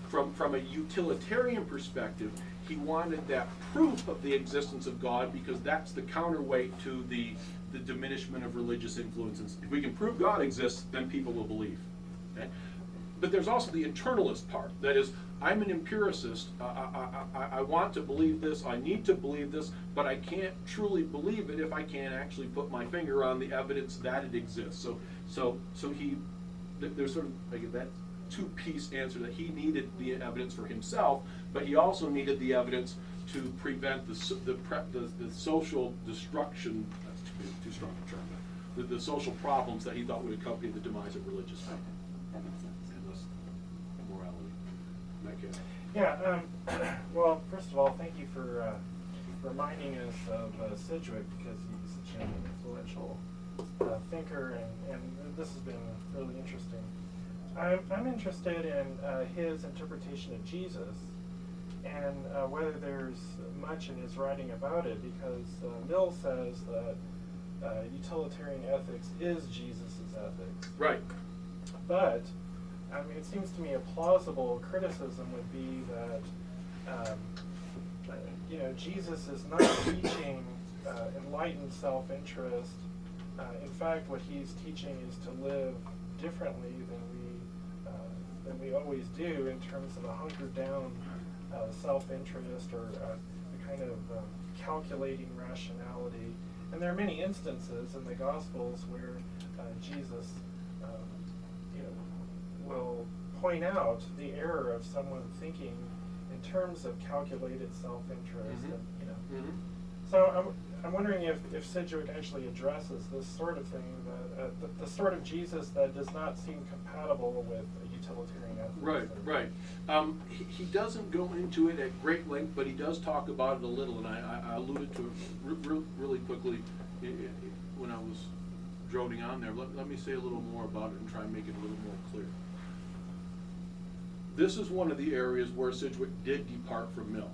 from a utilitarian perspective, he wanted that proof of the existence of God, because that's the counterweight to the diminishment of religious influences. If we can prove God exists, then people will believe. Okay? But there's also the internalist part. That is, I'm an empiricist. I want to believe this. I need to believe this, but I can't truly believe it if I can't actually put my finger on the evidence that it exists. So there's sort of like that two-piece answer, that he needed the evidence for himself, but he also needed the evidence to prevent the social destruction. That's too strong a term. But the social problems that he thought would accompany the demise of religious faith. That makes sense. And thus, morality. Metcalf. Yeah, well, first of all, thank you for reminding us of Sidgwick, because he's such an influential thinker, and this has been really interesting. I'm interested in his interpretation of Jesus, and whether there's much in his writing about it, because Mill says that utilitarian ethics is Jesus' ethics. Right. But I mean, it seems to me a plausible criticism would be that Jesus is not teaching enlightened self-interest. In fact, what he's teaching is to live differently than we always do, in terms of a hunkered down self-interest, or a kind of calculating rationality. And there are many instances in the Gospels where Jesus will point out the error of someone thinking in terms of calculated self-interest. Mm-hmm. And, so I'm wondering if Sidgwick actually addresses this sort of thing, that the sort of Jesus that does not seem compatible with a utilitarian ethics. Right. He doesn't go into it at great length, but he does talk about it a little, and I alluded to it really quickly when I was droning on there. Let me say a little more about it and try and make it a little more clear. This is one of the areas where Sidgwick did depart from Mill,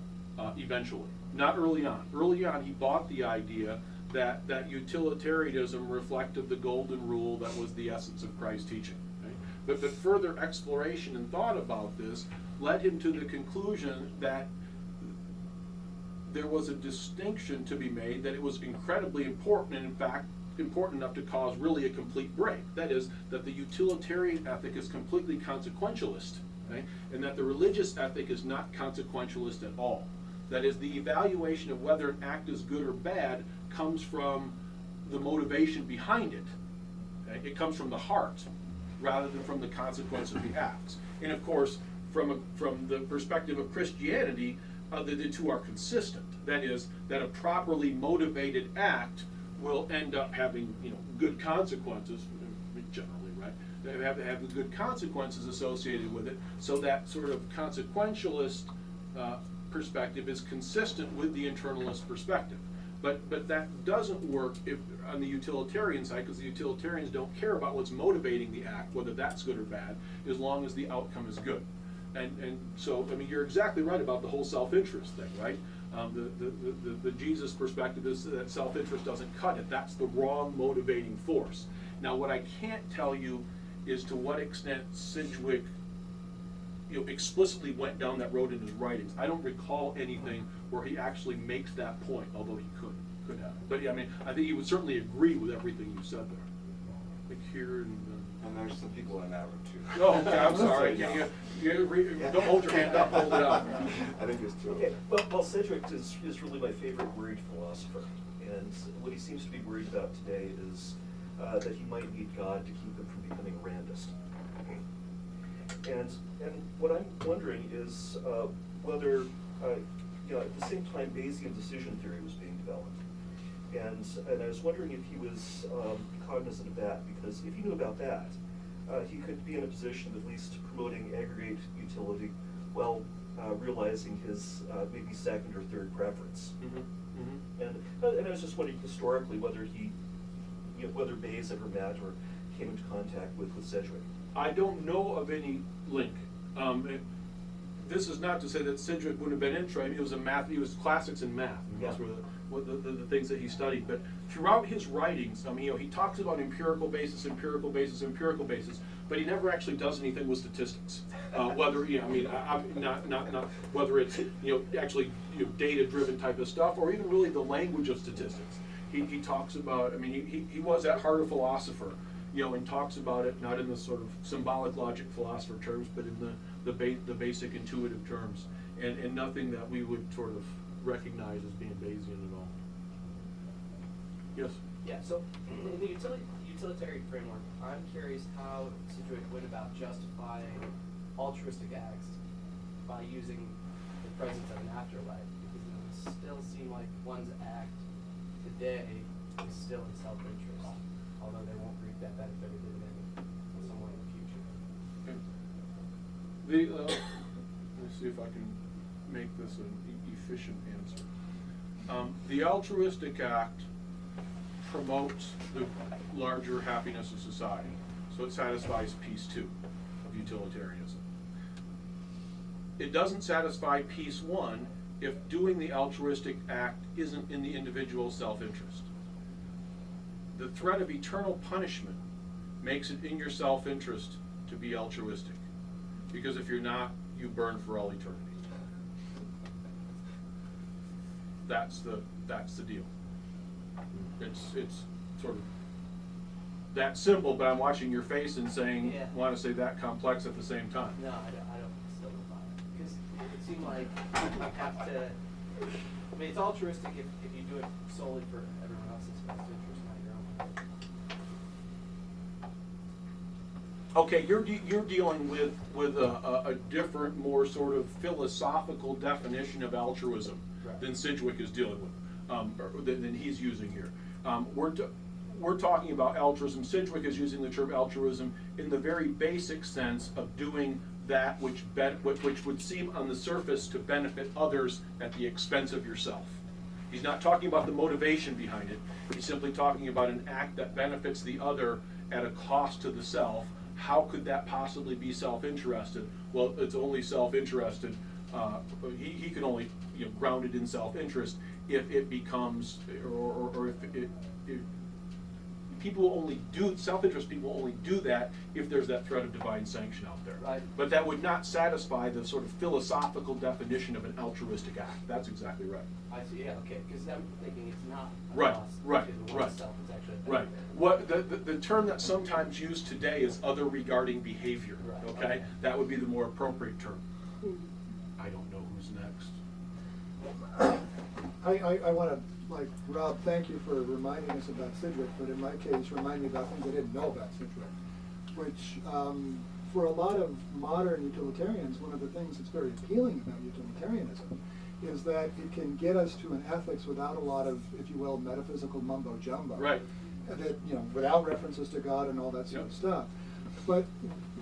eventually. Not early on. Early on, he bought the idea that utilitarianism reflected the golden rule that was the essence of Christ's teaching. Right? But further exploration and thought about this led him to the conclusion that there was a distinction to be made, that it was incredibly important, and in fact, important enough to cause really a complete break. That is, that the utilitarian ethic is completely consequentialist, right? And that the religious ethic is not consequentialist at all. That is, the evaluation of whether an act is good or bad comes from the motivation behind it. Okay? It comes from the heart, rather than from the consequence of the acts. And of course, from the perspective of Christianity, the two are consistent. That is, that a properly motivated act will end up having, good consequences, generally, right? They have to have the good consequences associated with it, so that sort of consequentialist perspective is consistent with the internalist perspective. But that doesn't work on the utilitarian side, because the utilitarians don't care about what's motivating the act, whether that's good or bad, as long as the outcome is good. And so, I mean, you're exactly right about the whole self-interest thing, right? The Jesus perspective is that self-interest doesn't cut it. That's the wrong motivating force. Now, what I can't tell you is to what extent Sidgwick explicitly went down that road in his writings. I don't recall anything where he actually makes that point, although he could have. But yeah, I mean, I think he would certainly agree with everything you said there. Like here And there's some people in that room too. Oh, okay, I'm sorry. Don't hold your hand up, hold it out. I think there's two. Okay, well, Sedgwick is really my favorite worried philosopher, and what he seems to be worried about today is that he might need God to keep him from becoming a randist. And what I'm wondering is whether, at the same time, Bayesian decision theory was being developed. And I was wondering if he was cognizant of that, because if he knew about that, he could be in a position of at least promoting aggregate utility while realizing his maybe second or third preference. Mm-hmm. Mm-hmm. And I was just wondering historically whether whether Bayes ever met or came into contact with Sedgwick. I don't know of any link. This is not to say that Sidgwick wouldn't have been interested. He was classics in math. And those were the things that he studied. But throughout his writings, he talks about empirical basis, but he never actually does anything with statistics. Whether not whether it's actually data-driven type of stuff, or even really the language of statistics. He talks about. He was at heart a philosopher. And talks about it not in the sort of symbolic logic philosopher terms, but in the basic intuitive terms, and nothing that we would sort of recognize as being Bayesian at all. Yes? Yeah, so in the utilitarian framework, I'm curious how Sedgwick went about justifying altruistic acts by using the presence of an afterlife, because it would still seem like one's act today is still in self-interest, although they won't reap that benefit or dividend somewhere in the future. Let me see if I can make this an efficient answer. The altruistic act promotes the larger happiness of society, so it satisfies piece 2 of utilitarianism. It doesn't satisfy piece 1 if doing the altruistic act isn't in the individual's self-interest. The threat of eternal punishment makes it in your self-interest to be altruistic, because if you're not, you burn for all eternity. That's the deal. It's sort of that simple, but I'm watching your face and saying, Yeah. want to say that complex at the same time. No, I don't still don't buy it. Because it seemed like you have to, I mean, it's altruistic if you do it solely for everyone else's best interest, not your own. Okay, you're dealing with a different, more sort of philosophical definition of altruism Right. than Sidgwick is dealing with, or than he's using here. We're talking about altruism. Sidgwick is using the term altruism in the very basic sense of doing that which would seem on the surface to benefit others at the expense of yourself. He's not talking about the motivation behind it. He's simply talking about an act that benefits the other at a cost to the self. How could that possibly be self-interested? Well, it's only self-interested. He can only ground it in self-interest if it becomes, or if people only do self-interest. People only do that if there's that threat of divine sanction out there. Right. But that would not satisfy the sort of philosophical definition of an altruistic act. That's exactly right. I see, yeah, okay, because I'm thinking it's not a Right, loss right, to the right. oneself, it's actually a Right. benefit. What the term that's sometimes used today is other regarding behavior. Right, Okay? okay. That would be the more appropriate term. I don't know who's next. I want to, like Rob, thank you for reminding us about Sidgwick, but in my case, remind me about things I didn't know about Sidgwick, which for a lot of modern utilitarians, one of the things that's very appealing about utilitarianism is that it can get us to an ethics without a lot of, if you will, metaphysical mumbo jumbo. Right. That, without references to God and all that sort of Yep. stuff. But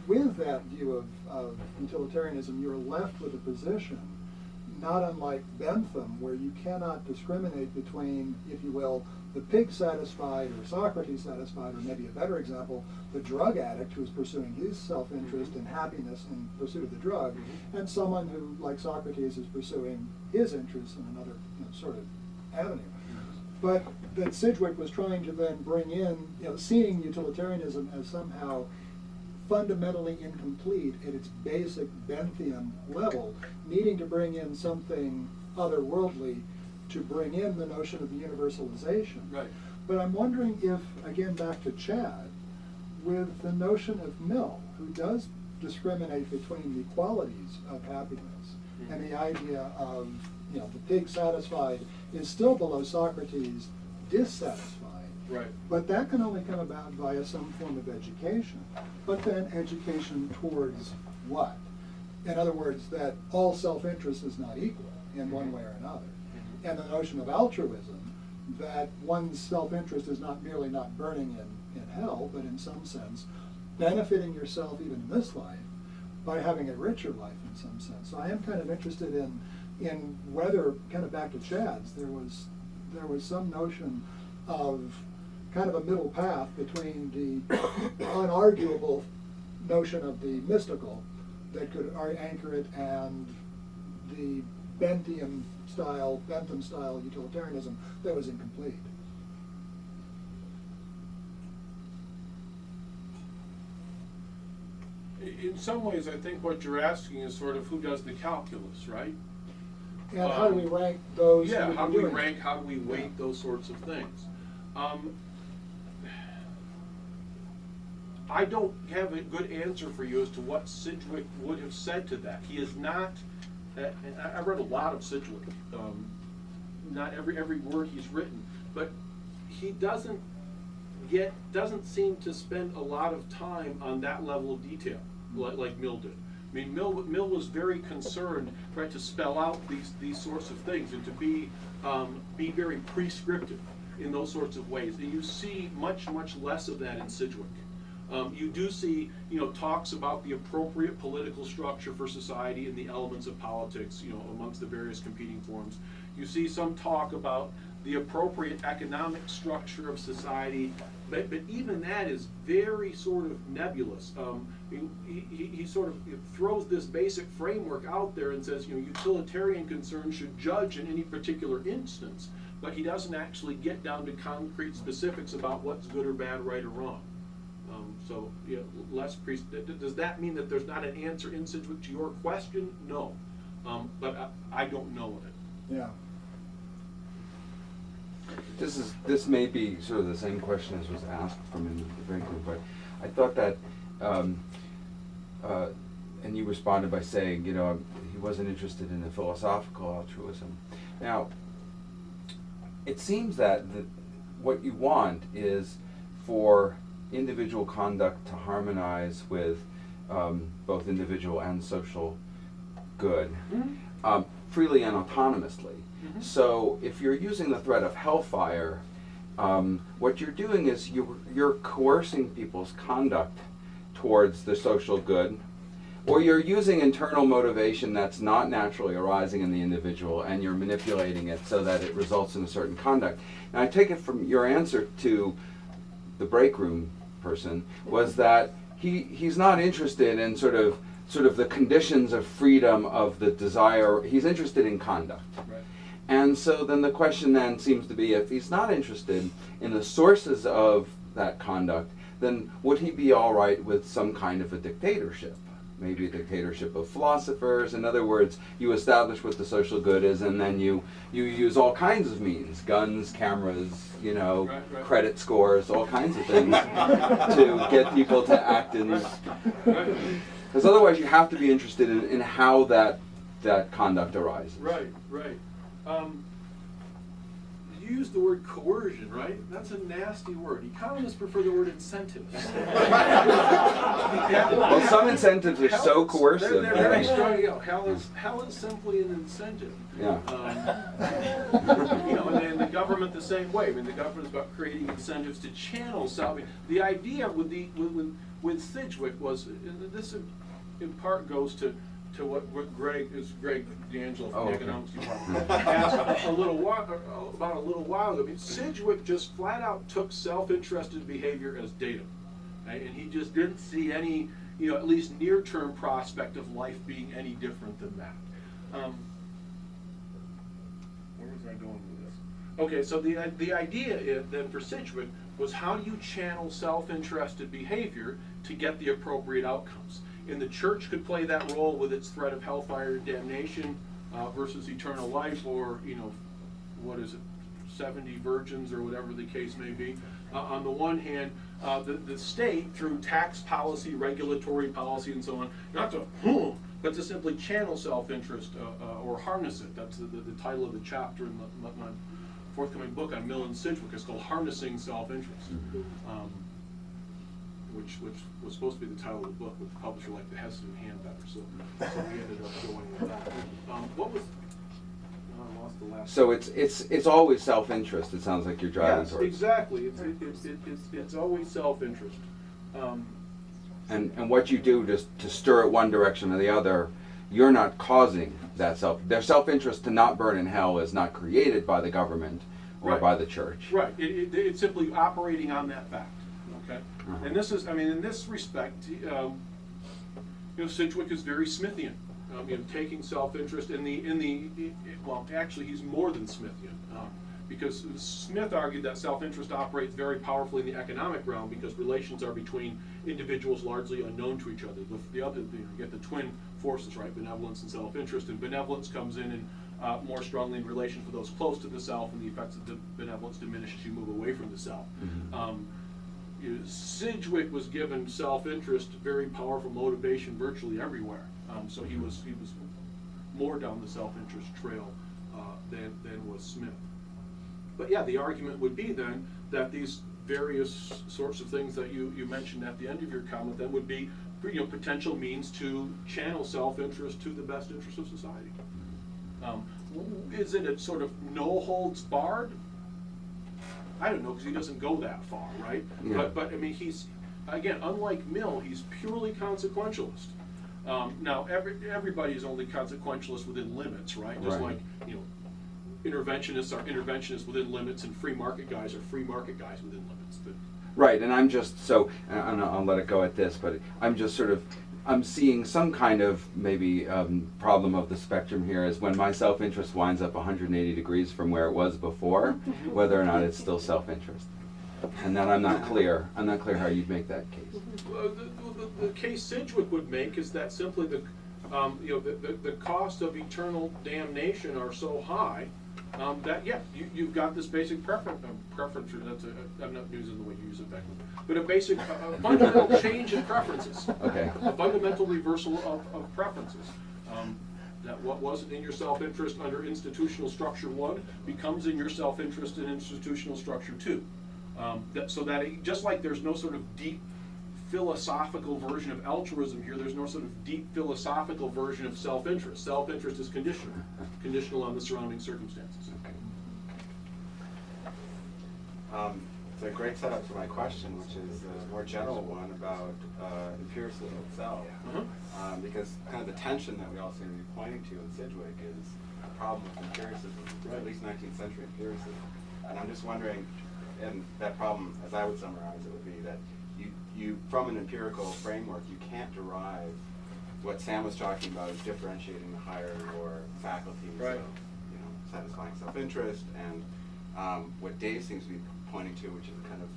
with that view of utilitarianism, you're left with a position not unlike Bentham, where you cannot discriminate between, if you will, the pig satisfied or Socrates satisfied, or maybe a better example, the drug addict who's pursuing his self-interest and happiness in pursuit of the drug, and someone who, like Socrates, is pursuing his interests in another sort of avenue. But that Sidgwick was trying to then bring in, seeing utilitarianism as somehow fundamentally incomplete at its basic Benthian level, needing to bring in something otherworldly to bring in the notion of the universalization. Right. But I'm wondering if, again back to Chad, with the notion of Mill, who does discriminate between the qualities of happiness and the idea of, the pig satisfied is still below Socrates dissatisfied. Right. But that can only come about via some form of education. But then education towards what? In other words, that all self-interest is not equal in one way or another. And the notion of altruism, that one's self-interest is not merely not burning in hell, but in some sense benefiting yourself even in this life by having a richer life in some sense. So I am kind of interested in whether, kind of back to Chad's, there was some notion of kind of a middle path between the unarguable notion of the mystical that could anchor it and the Bentham style utilitarianism that was incomplete. In some ways, I think what you're asking is sort of who does the calculus, right? And how do we rank those? Yeah, who how are do we doing it? rank, how do we weight those sorts of things? I don't have a good answer for you as to what Sidgwick would have said to that. He is not, and I read a lot of Sidgwick, not every word he's written, but he doesn't seem to spend a lot of time on that level of detail like Mill did. I mean, Mill was very concerned, right, to spell out these sorts of things and to be very prescriptive in those sorts of ways. And you see much less of that in Sidgwick. You do see, talks about the appropriate political structure for society and the elements of politics, amongst the various competing forms. You see some talk about the appropriate economic structure of society, but even that is very sort of nebulous. He sort of throws this basic framework out there and says, utilitarian concerns should judge in any particular instance, but he doesn't actually get down to concrete specifics about what's good or bad, right or wrong. So, does that mean that there's not an answer in Sidgwick to your question? No, but I don't know of it. Yeah. This may be sort of the same question as was asked from in the break room, but I thought that, and you responded by saying, he wasn't interested in the philosophical altruism. Now, it seems that what you want is for individual conduct to harmonize with both individual and social good, freely and autonomously. So if you're using the threat of hellfire, what you're doing is you're coercing people's conduct towards the social good, or you're using internal motivation that's not naturally arising in the individual, and you're manipulating it so that it results in a certain conduct. And I take it from your answer to the break room person was that he's not interested in sort of the conditions of freedom of the desire. He's interested in conduct. Right. And so then the question then seems to be, if he's not interested in the sources of that conduct, then would he be all right with some kind of a dictatorship? Maybe a dictatorship of philosophers. In other words, you establish what the social good is, and then you use all kinds of means, guns, cameras, Right. credit scores, all kinds of things to get people to act in. Because otherwise you have to be interested in how that conduct arises. Right. You used the word coercion, right? That's a nasty word. Economists prefer the word incentives. Well, some incentives are so coercive. They're very strong. Hell is simply an incentive. Yeah. And the government the same way. I mean, the government's about creating incentives to channel salvation. The idea with Sidgwick was, and this in part goes to what Greg D'Angelo from the economics department asked a little while ago. I mean, Sidgwick just flat out took self-interested behavior as data, right? And he just didn't see any, at least near-term prospect of life being any different than that. Where was I going with this? Okay, so the idea then for Sidgwick was, how do you channel self-interested behavior to get the appropriate outcomes? And the church could play that role with its threat of hellfire and damnation versus eternal life, or 70 virgins or whatever the case may be. On the one hand, the state, through tax policy, regulatory policy, and so on, not to but to simply channel self-interest or harness it. That's the title of the chapter in my forthcoming book on Mill and Sidgwick. It's called Harnessing Self-Interest. Which was supposed to be the title of the book, but the publisher liked the hesitant hand better, so we ended up going with that. What was? I lost the last. So it's always self-interest. It sounds like you're driving yes, towards. Exactly. It's always self-interest. And what you do just to stir it one direction or the other, you're not causing that their self-interest to not burn in hell is not created by the government or Right. by the church. Right. It's simply operating on that fact. Okay. Uh-huh. And this is, in this respect, Sidgwick is very Smithian. Taking self-interest well, actually, he's more than Smithian, because Smith argued that self-interest operates very powerfully in the economic realm because relations are between individuals largely unknown to each other. The other, you get the twin forces, right? Benevolence and self-interest, and benevolence comes in more strongly in relation for those close to the self, and the effects of benevolence diminish as you move away from the self. Mm-hmm. Sidgwick was given self-interest, very powerful motivation virtually everywhere. So he was more down the self-interest trail than was Smith. But yeah, the argument would be then that these various sorts of things that you mentioned at the end of your comment then would be potential means to channel self-interest to the best interest of society. Is it a sort of no holds barred? I don't know, because he doesn't go that far, right? Yeah. But he's again, unlike Mill, he's purely consequentialist. Now, everybody is only consequentialist within limits, right? Just Right. like, interventionists are interventionists within limits, and free market guys are free market guys within limits. But Right, and I'm just so, and I'll let it go at this, but I'm just sort of, I'm seeing some kind of maybe problem of the spectrum here is when my self-interest winds up 180 degrees from where it was before, whether or not it's still self-interest. And then I'm not clear how you'd make that case. the case Sidgwick would make is that simply the cost of eternal damnation are so high that you've got this basic preference. I'm not using the way you use it back then, but a basic fundamental change in preferences. Okay. A fundamental reversal of preferences. That what wasn't in your self-interest under institutional structure 1 becomes in your self-interest in institutional structure 2. Just like there's no sort of deep philosophical version of altruism here, there's no sort of deep philosophical version of self-interest. Self-interest is conditional on the surrounding circumstances. Okay. It's a great setup for my question, which is a more general one about empiricism itself. Because kind of the tension that we all seem to be pointing to in Sidgwick is a problem with empiricism, at least 19th century empiricism. And I'm just wondering, and that problem, as I would summarize it, would be that you from an empirical framework, you can't derive what Sam was talking about is differentiating the higher and lower faculties Right. of, satisfying self-interest, and what Dave seems to be pointing to, which is a kind of,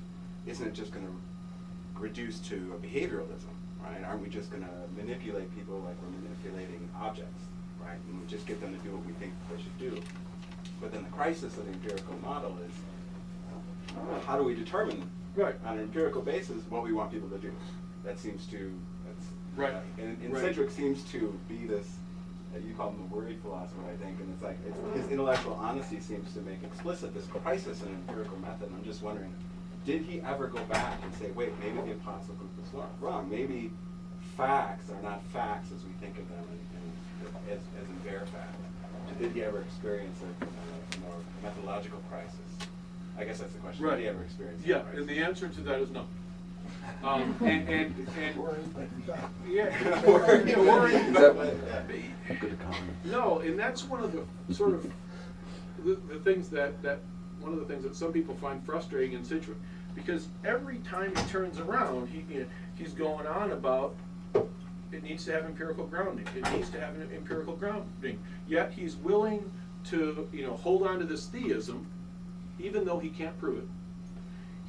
isn't it just going to reduce to a behavioralism, right? Aren't we just going to manipulate people like we're manipulating objects, right? And we just get them to do what we think they should do. But then the crisis of the empirical model is, how do we determine Right. on an empirical basis what we want people to do? That seems to, Right. And Right. Sidgwick seems to be this, you call him the worried philosopher, I think, and it's like, his intellectual honesty seems to make explicit this crisis in an empirical method, and I'm just wondering, did he ever go back and say, wait, maybe the impossible group was wrong, maybe facts are not facts as we think of them as in bare fact? Did he ever experience a more methodological crisis? I guess that's the question. Right. Did he ever experience Yeah, that crisis? and the answer to that is no. And yeah, Worried. worried, That- but Good economy. no, and that's one of the sort of the things that one of the things that some people find frustrating in Sidgwick, because every time he turns around, he's going on about it needs to have empirical grounding. It needs to have an empirical grounding. Yet he's willing to hold on to this theism, even though he can't prove it.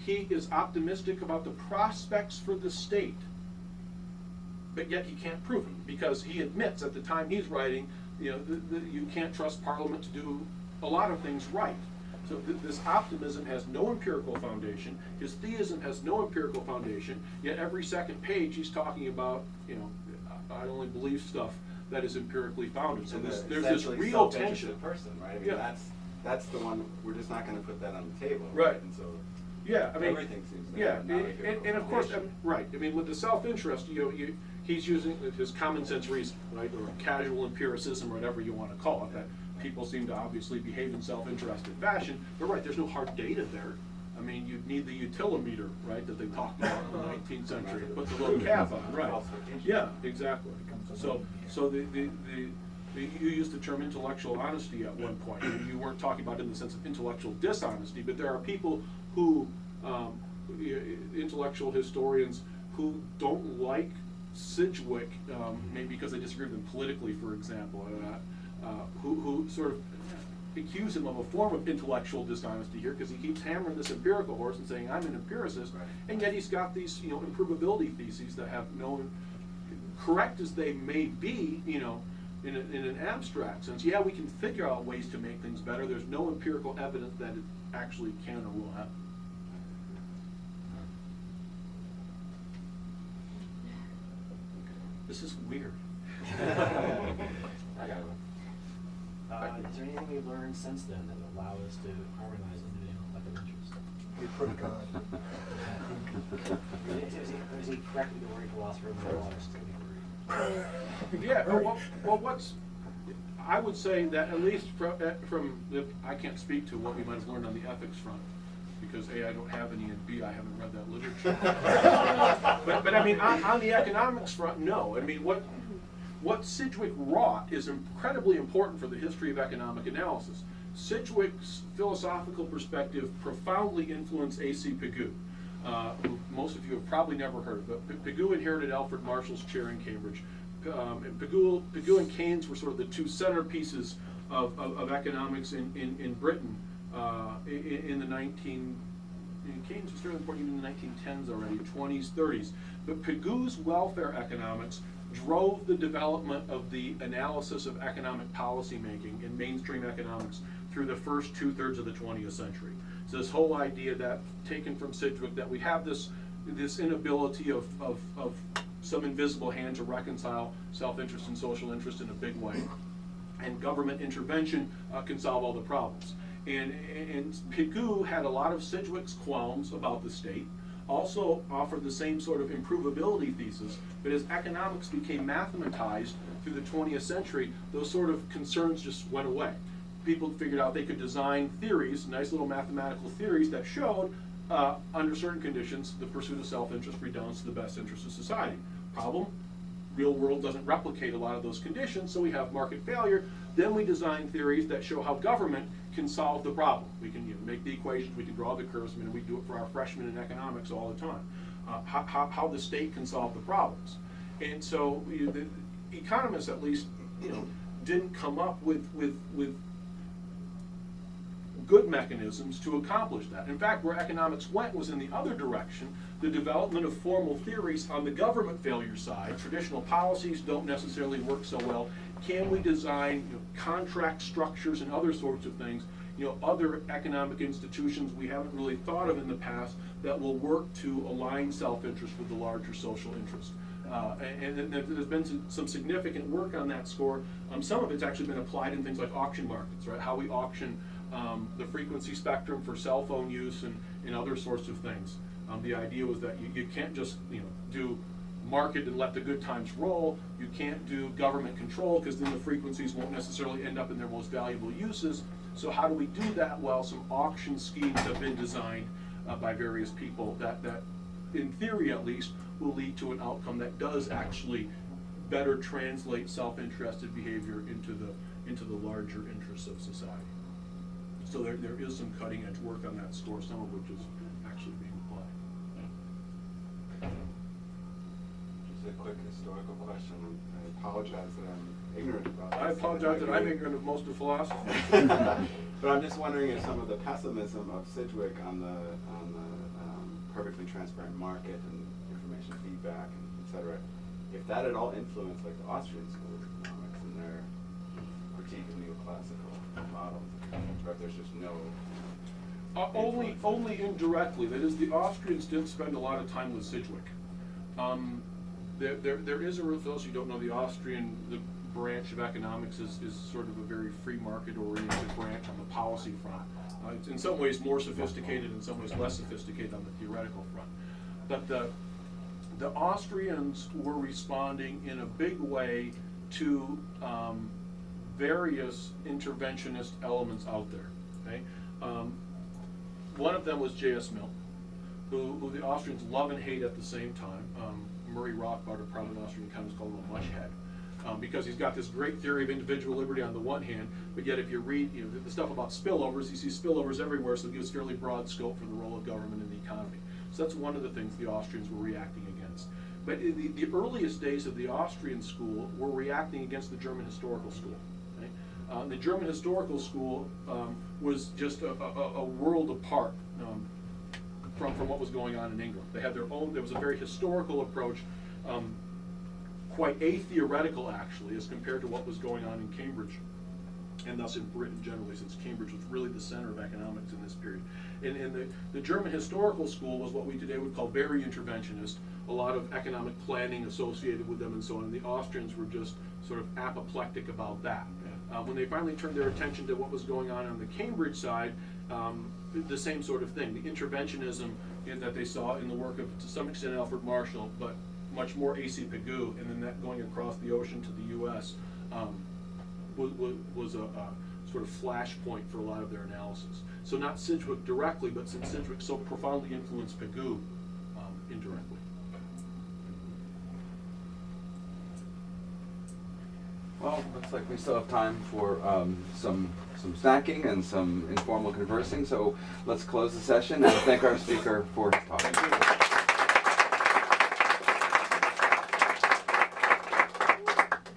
He is optimistic about the prospects for the state, but yet he can't prove it, because he admits at the time he's writing, you can't trust Parliament to do a lot of things right. So this optimism has no empirical foundation. His theism has no empirical foundation. Yet every second page he's talking about, I only believe stuff that is empirically founded. So there's this Essentially real self-interested tension. person, right? I mean, Yeah. that's the one, we're just not going to put that on the table. Right. And so Yeah, I mean, everything seems to yeah, have non-empirical and of course, foundation. right. I mean, with the self-interest, he's using his common sense reason, right, or casual empiricism, or whatever you want to call it. That people seem to obviously behave in self-interested fashion. But right, there's no hard data there. I mean, you'd need the utilimeter, right, that they talked about in the 19th century, to put the little cap on, right? Yeah, exactly. So you used the term intellectual honesty at one point. You weren't talking about it in the sense of intellectual dishonesty, but there are people who, intellectual historians, who don't like Sidgwick, maybe because they disagree with him politically, for example, who sort of accuse him of a form of intellectual dishonesty here, because he keeps hammering this empirical horse and saying, I'm an empiricist, Right. and yet he's got these improvability theses that have no, correct as they may be, in an abstract sense. Yeah, we can figure out ways to make things better. There's no empirical evidence that it actually can or will happen. This is weird. I got one. Is there anything we've learned since then that would allow us to harmonize individual collective interests? We put God. Is he correctly the worried philosopher of the waters to be worried? Yeah, well, I would say that at least from I can't speak to what we might have learned on the ethics front, because A, I don't have any, and B, I haven't read that literature. but I mean, on the economics front, no. I mean, what Sidgwick wrought is incredibly important for the history of economic analysis. Sidgwick's philosophical perspective profoundly influenced A.C. Pigou, who most of you have probably never heard of, but Pigou inherited Alfred Marshall's chair in Cambridge. And Pigou and Keynes were sort of the two centerpieces of economics in Britain in the Keynes was fairly important even in the 1910s already, 20s, 30s. But Pigou's welfare economics drove the development of the analysis of economic policy making in mainstream economics through the first 2/3 of the 20th century. So this whole idea that, taken from Sidgwick, that we have this inability of some invisible hand to reconcile self-interest and social interest in a big way, and government intervention can solve all the problems. And Pigou had a lot of Sidgwick's qualms about the state, also offered the same sort of improvability thesis, but as economics became mathematized through the 20th century, those sort of concerns just went away. People figured out they could design theories, nice little mathematical theories that showed, under certain conditions, the pursuit of self-interest redounds to the best interest of society. Problem? Real world doesn't replicate a lot of those conditions, so we have market failure. Then we design theories that show how government can solve the problem. We can make the equations, we can draw the curves. I mean, we do it for our freshmen in economics all the time. How the state can solve the problems. And so the economists, at least, didn't come up with good mechanisms to accomplish that. In fact, where economics went was in the other direction, the development of formal theories on the government failure side. Traditional policies don't necessarily work so well. Can we design contract structures and other sorts of things, other economic institutions we haven't really thought of in the past that will work to align self-interest with the larger social interest? And there's been some significant work on that score. Some of it's actually been applied in things like auction markets, right? How we auction the frequency spectrum for cell phone use and other sorts of things. The idea was that you can't just do market and let the good times roll. You can't do government control because then the frequencies won't necessarily end up in their most valuable uses. So how do we do that? Well, some auction schemes have been designed by various people that in theory at least will lead to an outcome that does actually better translate self-interested behavior into the larger interests of society. So there is some cutting edge work on that score, some of which is actually being applied. Just a quick historical question. I apologize that I'm ignorant about this. I apologize that I'm ignorant of most of philosophy. But I'm just wondering if some of the pessimism of Sidgwick on the perfectly transparent market and information feedback and et cetera, if that at all influenced like the Austrian school of economics and their critique of neoclassical models, or if there's just no only indirectly. That is, the Austrians didn't spend a lot of time with Sidgwick. There is a real philosophy. You don't know the Austrian branch of economics is sort of a very free market oriented branch on the policy front. It's in some ways more sophisticated, in some ways less sophisticated on the theoretical front. But the Austrians were responding in a big way to various interventionist elements out there. Okay? One of them was J.S. Mill, who the Austrians love and hate at the same time. Murray Rothbard, a prominent Austrian economist, called him a mushhead, because he's got this great theory of individual liberty on the one hand, but yet if you read the stuff about spillovers, you see spillovers everywhere, so it gives fairly broad scope for the role of government in the economy. So that's one of the things the Austrians were reacting against. But in the earliest days of the Austrian school were reacting against the German historical school. Okay? The German historical school was just a world apart from what was going on in England. They had their own, there was a very historical approach, quite atheoretical actually, as compared to what was going on in Cambridge, and thus in Britain generally, since Cambridge was really the center of economics in this period. And the German historical school was what we today would call very interventionist, a lot of economic planning associated with them and so on, and the Austrians were just sort of apoplectic about that. When they finally turned their attention to what was going on the Cambridge side, the same sort of thing, the interventionism that they saw in the work of, to some extent, Alfred Marshall, but much more A.C. Pigou, and then that going across the ocean to the U.S. Was sort of flashpoint for a lot of their analysis. So not Sidgwick directly, but since Sidgwick so profoundly influenced Pigou indirectly. Well, looks like we still have time for some snacking and some informal conversing, so let's close the session and thank our speaker for his talk.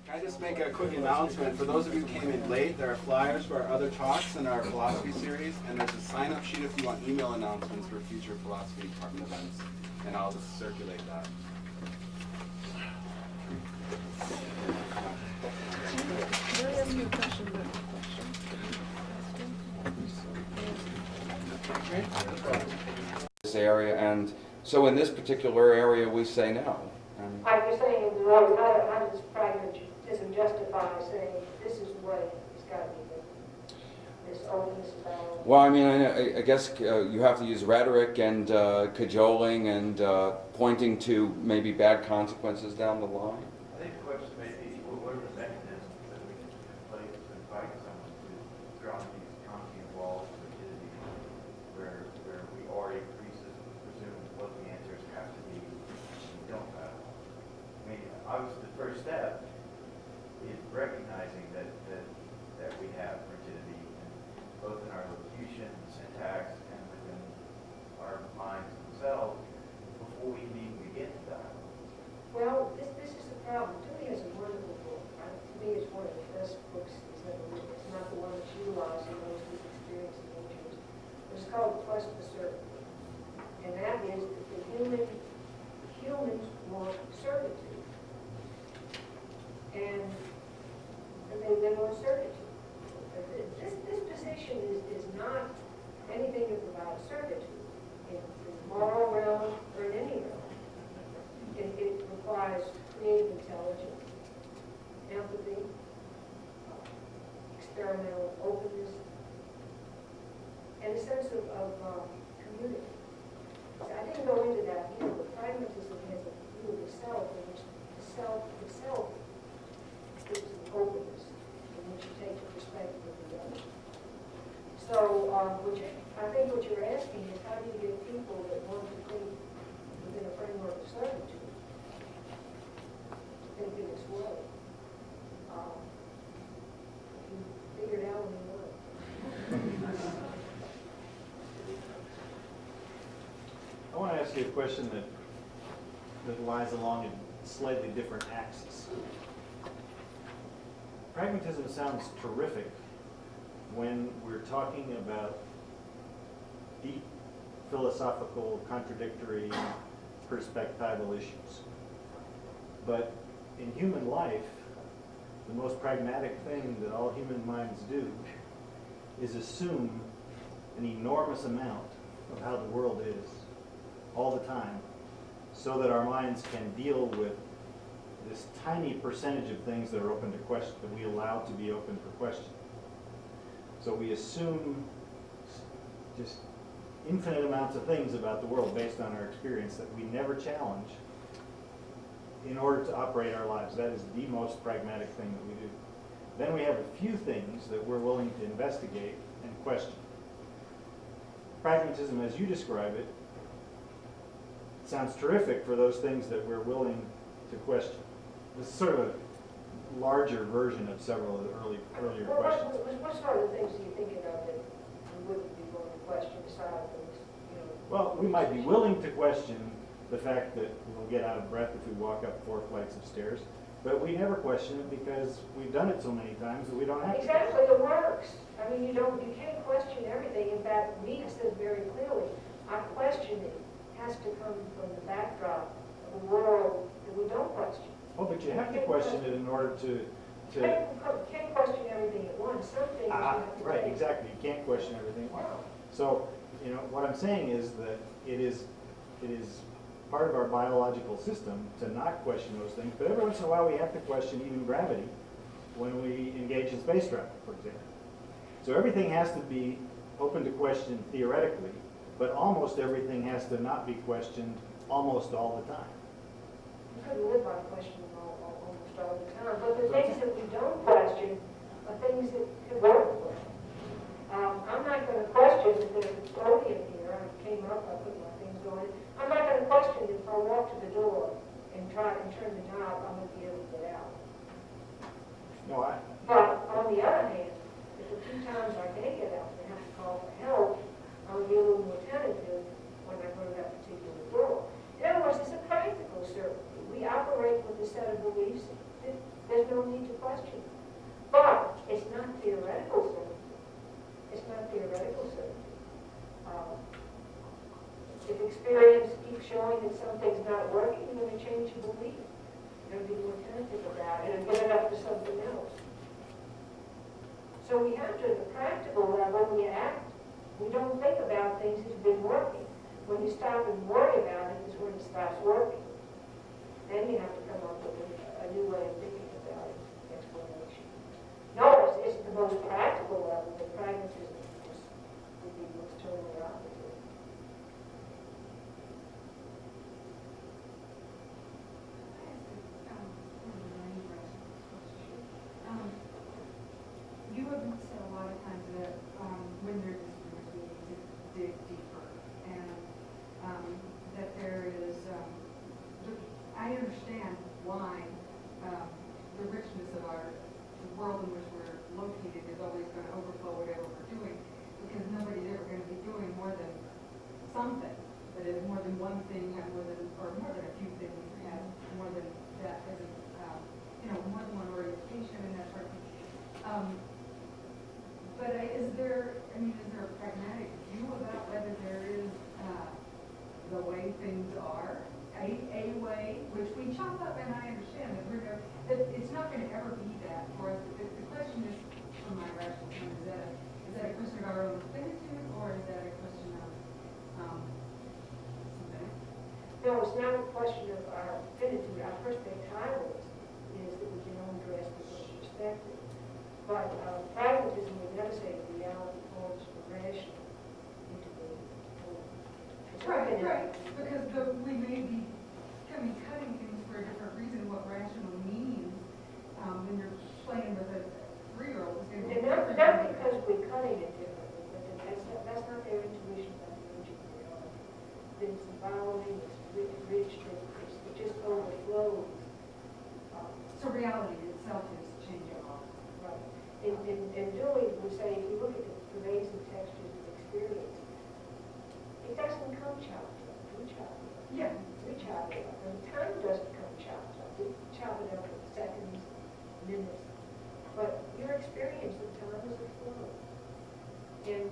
Can I just make a quick announcement? For those of you who came in late, there are flyers for our other talks in our philosophy series, and there's a sign-up sheet if you want email announcements for future philosophy department events, and I'll just circulate that. Can I ask you a question about This area, and so in this particular area, we say no. Are you saying, well, how does pragmatism justify saying this is the way it's got to be done? This openness about. Well, I mean, I guess you have to use rhetoric and cajoling and pointing to maybe bad consequences down the line. I think the question may be, what are the mechanisms that we can put in place to invite someone to draw these Kantian walls of rigidity where we already presume what the answers have to be, we don't have. I mean, obviously the first step is recognizing that we have rigidity, both in our locution, syntax, and within our minds themselves before we can even begin to dialogue. Well, this is the problem. Dewey has a wonderful book. To me, it's one of the best books he's ever written. It's not the one that's utilized in most of his experience and interest. It's called Quest for Certainty. And that is that the humans want certitude. And they want certitude. This position is not anything about certitude in the moral realm or in any realm. It requires creative intelligence, empathy, experimental openness, and a sense of community. So I didn't go into that here, but pragmatism has a view of the self in which the self itself is an openness in which you take the perspective of the other. So I think what you're asking is how do you get people that want to think within a framework of certitude, think in this way. You figure it out when you work. I want to ask you a question that lies along a slightly different axis. Pragmatism sounds terrific when we're talking about deep philosophical, contradictory, perspectival issues. But in human life, the most pragmatic thing that all human minds do is assume an enormous amount of how the world is all the time, so that our minds can deal with this tiny percentage of things that are open to question, that we allow to be open for question. So we assume just infinite amounts of things about the world based on our experience that we never challenge in order to operate our lives. That is the most pragmatic thing that we do. Then we have a few things that we're willing to investigate and question. Pragmatism, as you describe it, sounds terrific for those things that we're willing to question. This is sort of a larger version of several of the earlier Well, questions. what sort of things are you thinking of that you wouldn't be willing to question aside from this, Well, we might be willing to question the fact that we'll get out of breath if we walk up 4 flights of stairs, but we never question it because we've done it so many times that we don't have to. Exactly, it works. I mean, you can't question everything. In fact, Nietzsche says very clearly, our questioning has to come from the backdrop of a world that we don't question. Oh, but you have to question it in order to. You can't question everything at once. Some things you have to Right, take. exactly. You can't question everything at once. So, what I'm saying is that it is part of our biological system to not question those things, but every once in a while we have to question even gravity when we engage in space travel, for example. So everything has to be open to question theoretically, but almost everything has to not be questioned almost all the time. You couldn't live by questioning almost all the time. But the things that we don't question are things that could work. turn the knob, I'm gonna be able to get out. No, But on the other hand, if a few times I can't get out and have to call for help, I'll be a little more tentative when I go to that particular door. In other words, it's a practical certainty. We operate with a set of beliefs. There's no need to question. But it's not theoretical certainty. It's not theoretical certainty. If experience keeps showing that something's not working, you're going to change your belief. You're going to be more tentative about it and give it up to something else. So we have to, at the practical level, we act. We don't think about things that have been working. When you stop and worry about it is when it stops working. Then you have to come up with a new way of thinking about it, explanation. No, it's the most practical level. The pragmatism would be what's totally opposite. You have said a lot of times that when there's disagreements, we need to dig deeper, and that there is, I understand why the richness of the world in which we're located is always going to overflow whatever we're doing, because nobody's ever going to be doing more than something, that is more than one thing, or more than a few things, and more than that, as more than one orientation and that sort of thing. But is there a pragmatic view about whether there is the way things are, a way, which we chop up, and I understand that it's not going to ever be that for us. The question is, from my rational mind, is that a question of our own finitude, or is that a question of something? No, it's not a question of our finitude. Our perspectival is that we can only grasp the perspective. But pragmatism would never say that reality forms the rational into being. Right. Because we may be cutting things for a different reason. What rational means when you're playing with a 3-year-old is going to be different. Not because we're cutting it differently, but that's not their intuition about the original reality. That it's evolving, it's rich, it just overflows. So reality itself is changing all. Right. In doing, we say, if you look at the pervasive textures of experience, it doesn't come chopped up. We chop it up. Yeah. We chop it up. And time doesn't come chopped up. We chop it up in seconds, minutes. But your experience of time is a flow. And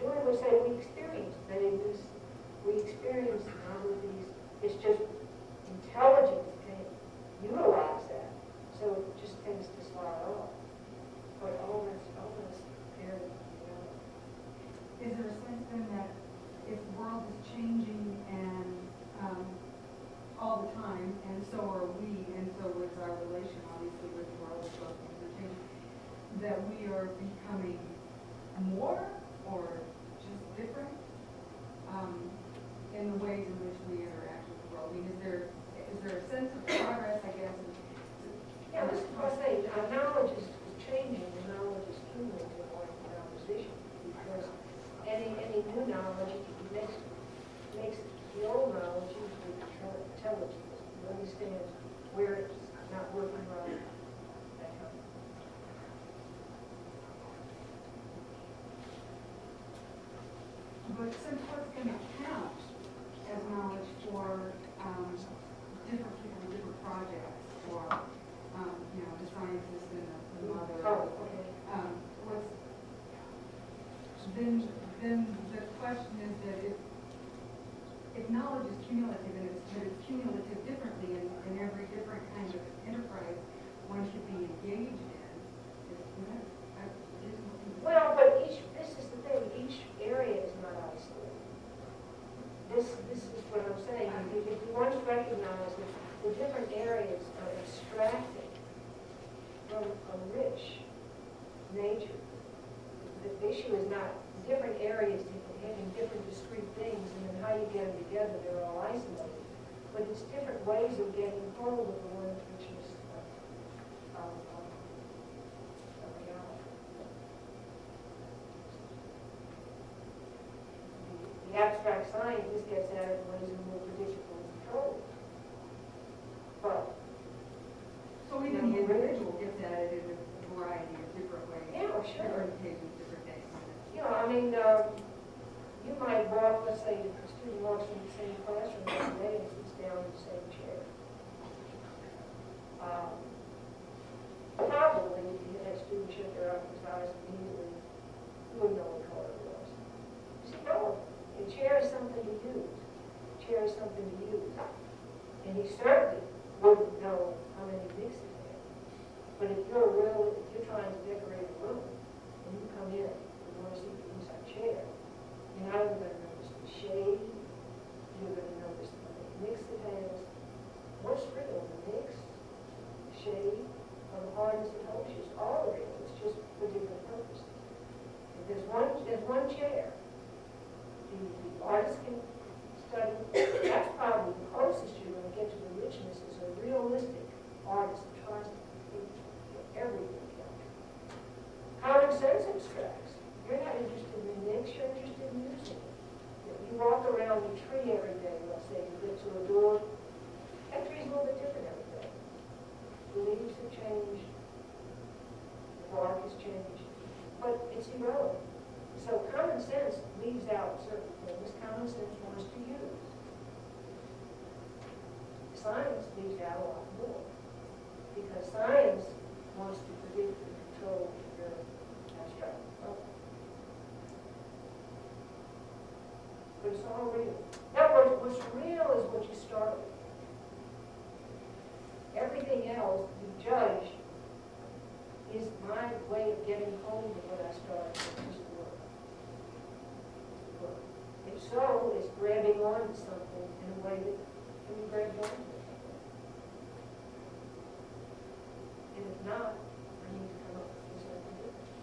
doing, we say, we experience vagueness, we experience novelties. It's just intelligence can't utilize that. So it just tends to slide off. But all this paired with reality. Is there a sense then that if the world is changing and all the time, and so are we, and so is our relation, obviously, with the world, so things are changing, that we are becoming more or just different in the ways in which we interact with the world? I mean, is there a sense of progress, I guess? Yeah, this is what I say. Knowledge is changing, and knowledge is cumulative on our position. Because any new knowledge makes the old knowledge usually intelligible. You understand where it's not working right. That kind of thing. But since what's going to count as knowledge for different people, different projects, or the scientist and the mother. Oh, okay. Then the question is that if knowledge is cumulative and it's cumulative differently in every different kind of enterprise one should be engaged in, Well, but this is the thing, each area is not isolated. This is what I'm saying. If you want to recognize that the different areas are extracted from a rich nature, the issue is not different areas having different discrete things, and then how you get them together, they're all isolated. But it's different ways of getting hold of the one which is a reality. The abstract scientist gets at it in ways that are more predictable and controllable. But sure. different occasions, different days. You know, I mean, you might walk, let's say, a student walks in the same classroom every day and sits down in the same chair. Probably, if you had a student shift their up his eyes immediately, you wouldn't know what color it was. You see, no, a chair is something to use. A chair is something to use. And he certainly wouldn't know how many mixes he had. But if you're trying to decorate a room, and you come in, and you want to see the inside chair, you're not even going to notice the shade, you're going to notice the mix it has. What's real, the mix, the shade, or the hardness it holds, it's all real, it's just for different purposes. If there's one chair, the artist can study, that's probably the closest you're going to get to the richness is a realistic artist that tries to get everything down. Common sense abstracts. You're not interested in the mix, you're interested in using it. You walk around the tree every day, let's say, you get to a door, that tree's a little bit different every day. The leaves have changed, the bark has changed, but it's irrelevant. So common sense leaves out certain things common sense wants to use. Science leaves out a lot more, because science wants to predict and control your abstract level. But it's all real. Now, what's real is what you start with. Everything else you judge is my way of getting hold of what I started with, just work. If so, it's grabbing on to something in a way that can be grabbed on to. And if not, I need to come up with something different.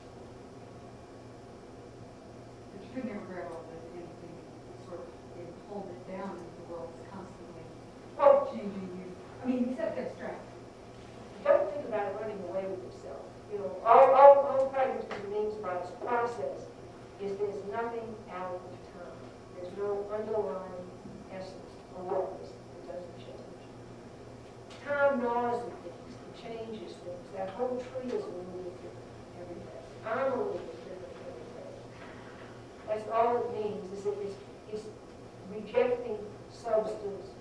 But you could never grab all of anything, sort of, and hold it down if the world's constantly Well, changing you. I mean, except abstract. don't think about running away with yourself. You know, all pragmatism means about its process is there's nothing out of time. There's no underlying essence or oneness that doesn't change. Time gnaws at things, it changes things. That whole tree is a little bit different every day. I'm a little bit different every day. That's all it means, is it's rejecting substance,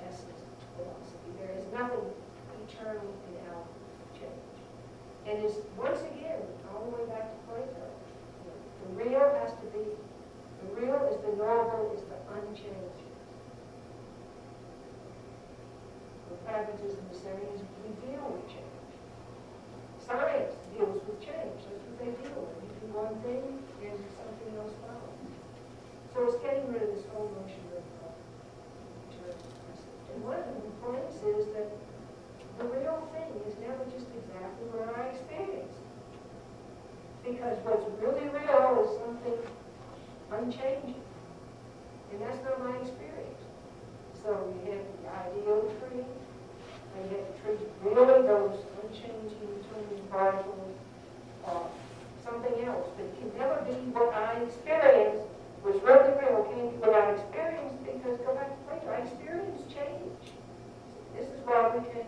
essence, philosophy. There is nothing eternal in our change. And it's, once again, all the way back to Plato, the real has to be, the real is the normal, is the unchanging. What pragmatism is saying is we deal with change. Science deals with change. That's what they deal with. You do one thing, and something else follows. So it's getting rid of this whole notion of eternal. And one of the complaints is that the real thing is never just exactly what I experience. Because what's really real is something unchanging. And that's not my experience. So you have the ideal tree, and you have the tree that really those unchanging, eternal particles, something else. But it can never be what I experience. What's really real can't be what I experience, because go back to Plato, I experience change. This is why we can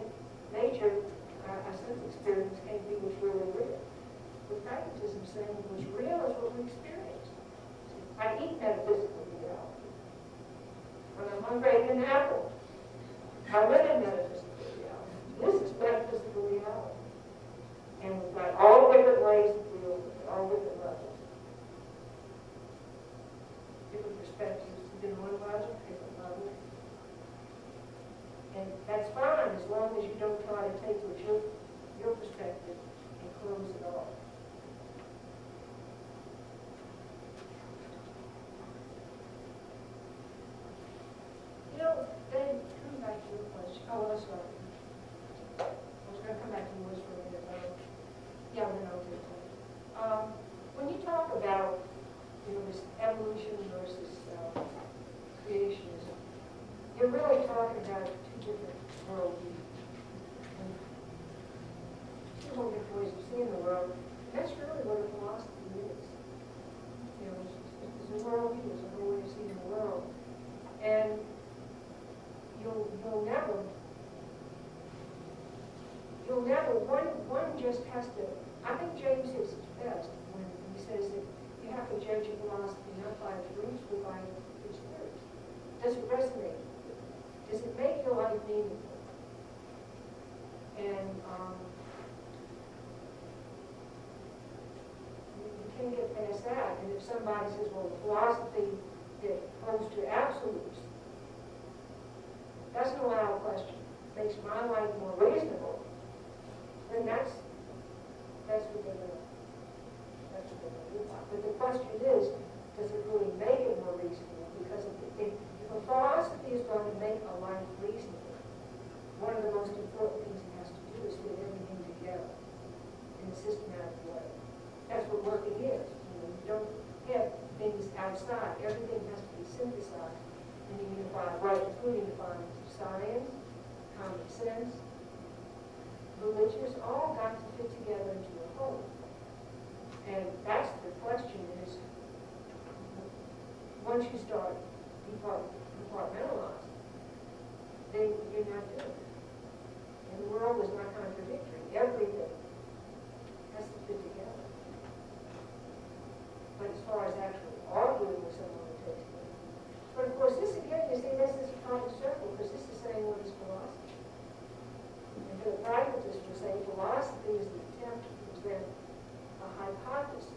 nature, our sense experience can't be what's really real. With pragmatism saying what's real is what we experience. I eat metaphysical reality. When I'm hungry, I eat an apple. I live in metaphysical reality. This is metaphysical reality. And we've got all different ways to deal with it, all different levels. Different perspectives, different one level, different level. And that's fine as long as you don't try to take your perspective and close it off. You know, then come back to your question. Oh, that's right. I was going to come back to yours for a minute. Yeah, then I'll do it. When you talk about, this evolution versus creationism, you're really talking about two different worldviews. Two whole different ways of seeing the world. And that's really what a philosophy is. It's a worldview, it's a whole way of seeing the world. And you'll never one just has to, I think James hits it best when he says that you have to judge a philosophy not by its roots, but by its words. Does it resonate? Does it make your life meaningful? And you can't get past that. And if somebody says, well, the philosophy that holds to absolutes doesn't allow a question, makes my life more reasonable, then that's what they're going to do. But the question is, does it really make it more reasonable? Because if a philosophy is going to make a life reasonable, one of the most important things it has to do is get everything together in a systematic way. That's what working is. You don't have things outside. Everything has to be synthesized in a unified way, including the findings of science, common sense, religious, all got to fit together into a whole. And that's the question is, once you start compartmentalizing, then you're not doing it. And the world is not contradictory. Everything has to fit together. But as far as actually arguing with someone who takes it. But of course, this again, you see, this is a common circle, because this is saying what is philosophy. And to the pragmatist, we're saying philosophy is the attempt to present a hypothesis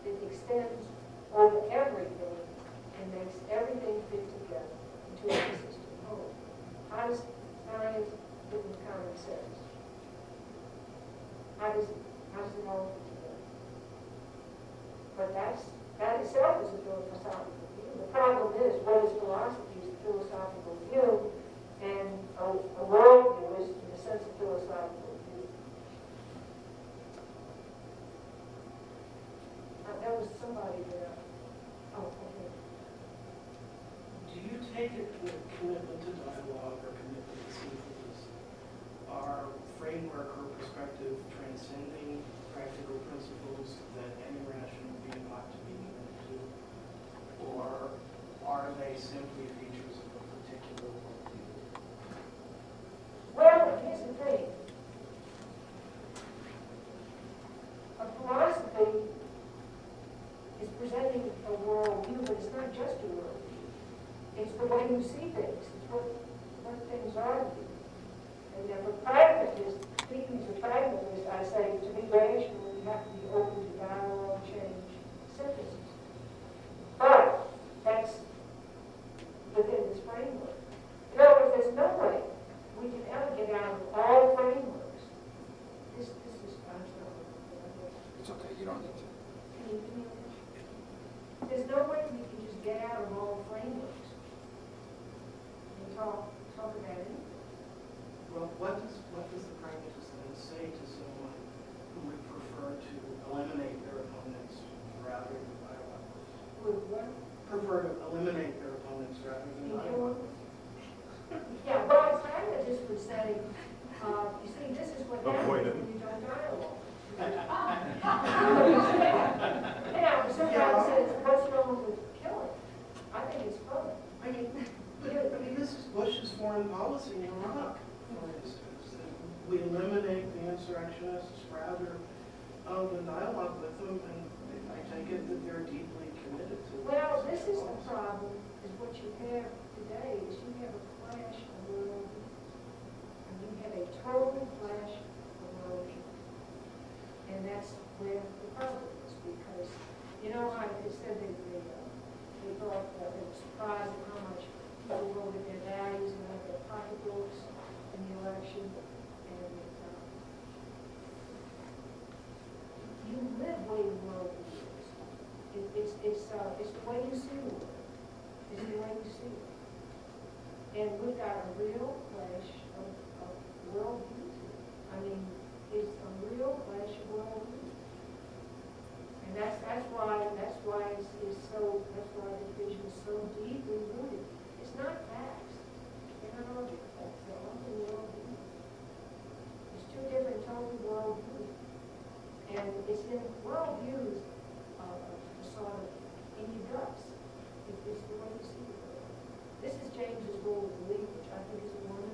that extends over everything and makes everything fit together into a consistent whole. How does science fit with common sense? How does it all fit together? But that itself is a philosophical view. The problem is, what is philosophy is a philosophical view, and a worldview is, in a sense, a philosophical view. That was somebody that, okay. Do you take it that commitment to dialogue or commitment to synthesis are framework or perspective transcending practical principles that any rational being ought to be committed to? Or are they simply features of a particular worldview? Well, here's the thing. A philosophy is presenting a worldview, but it's not just a worldview. It's the way you see things. It's what things are to be. And if a pragmatist, speaking as a pragmatist, I say to be rational, you have to be open to dialogue, change, synthesis. But that's within this framework. In other words, there's no way we can ever get out of all frameworks. This is, I'm sorry. It's okay, you don't need to. There's no way we can just get out of all frameworks and talk about anything. Well, what does the pragmatist then say to someone who would prefer to eliminate their opponents rather than dialogue? Would what? Prefer to eliminate their opponents rather than dialogue? Yeah, well, a pragmatist would say, you see, this is what happens when you don't dialogue. Yeah, but somebody says, what's wrong with killing? I think it's fun. I mean, this is Bush's foreign policy in Iraq, for instance. We eliminate the insurrectionists rather than dialogue with them, and I take it that they're deeply committed to it. Well, this is the problem, is what you have today, is you have a clash of worldviews. And you have a total clash of worldviews. And that's where the problem is, because, you know, it said that they thought that they were surprised at how much people voted their values and had their pocketbooks in the election. And you live where your worldview is. It's the way you see the world. It's the way you see it. And we've got a real clash of worldviews. I mean, it's a real clash of worldviews. And that's why the division is so deeply rooted. It's not facts. They're not object facts. They're only worldviews. It's two different total worldviews. And it's in worldviews sort of in your guts. It's the way you see the world. This is James's rule of belief, which I think is a wonderful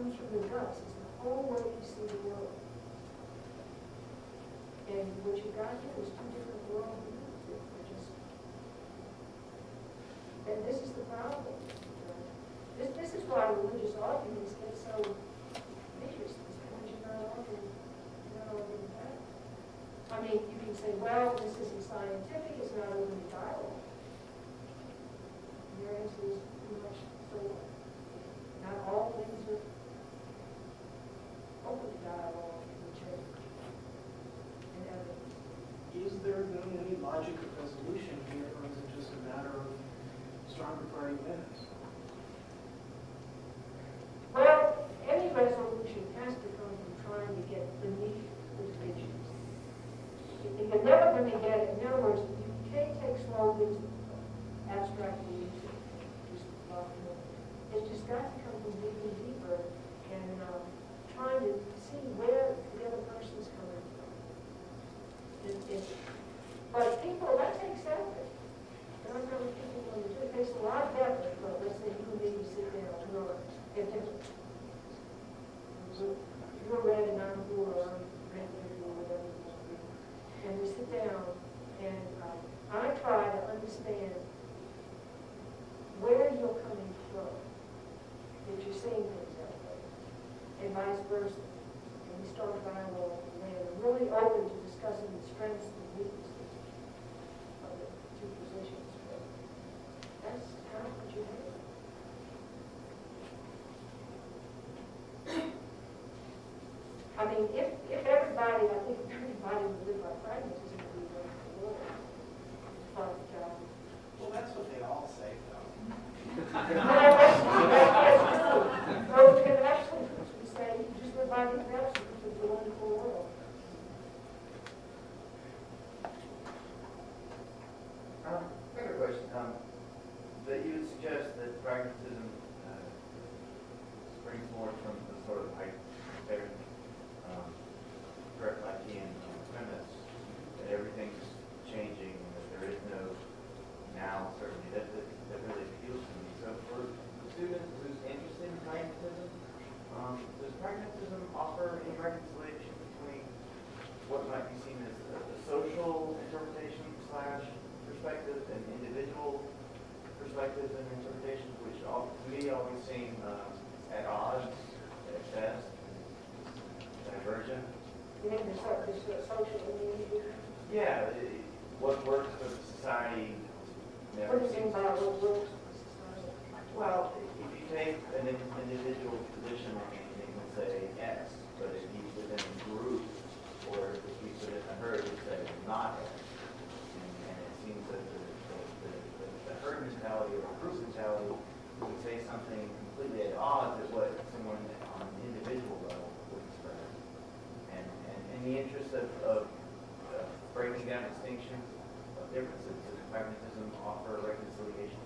comes from the guts, it's the whole way you see the world. And what you got here is two different world views that are just, and this is the problem. This is why religious arguments get so vicious, because you're not arguing that. I mean, you can say, well, this isn't scientific, it's not open to dialogue. And your answer is pretty much so what? Not all things are open to dialogue and change and evidence. Is there then any logic of resolution here, or is it just a matter of stronger party wins? Well, any resolution has to come from trying to get beneath the divisions. And you're never going to get it. In other words, you can't take slogans, abstract beliefs, just document. It's just got to come from digging deeper and trying to see where the other person's coming from. But people, that takes effort. And I'm really people want to do it. It takes a lot of effort. But let's say you and me sit down and we're you're red and I'm blue, or I'm red and blue, whatever it might be. And we sit down and I try to understand where you're coming from, that you're seeing things that way, and vice versa. And we start a dialogue from there. I'm really open to discussing the strengths and weaknesses of the two positions. But that's kind of what you have. I mean, if everybody, I think if everybody would live by pragmatism, it would be the world. But, Well, that's what they all say, though. that's true. So we can actually say, just live by these principles, it's a wonderful world. Quick question. That you would suggest that pragmatism springs more from the sort of correct Lackean premise that everything's changing, that there is no now certainty. That really appeals to me. So for the student who's interested in pragmatism, does pragmatism offer any reconciliation between what might be seen as a social interpretation / perspective and individual perspectives and interpretations, which to me always seem at odds at best, divergent? You mean the social and the individual? Yeah, what works for the society never What do you mean seems. by what works for society? Well, if you take an individual position on anything, let's say X, but if he's within a group, or if he's within a herd, let's say not X. And it seems that the herd mentality or group mentality would say something completely at odds with what someone on an individual level would express. And in the interest of breaking down distinctions of differences, does pragmatism offer reconciliation?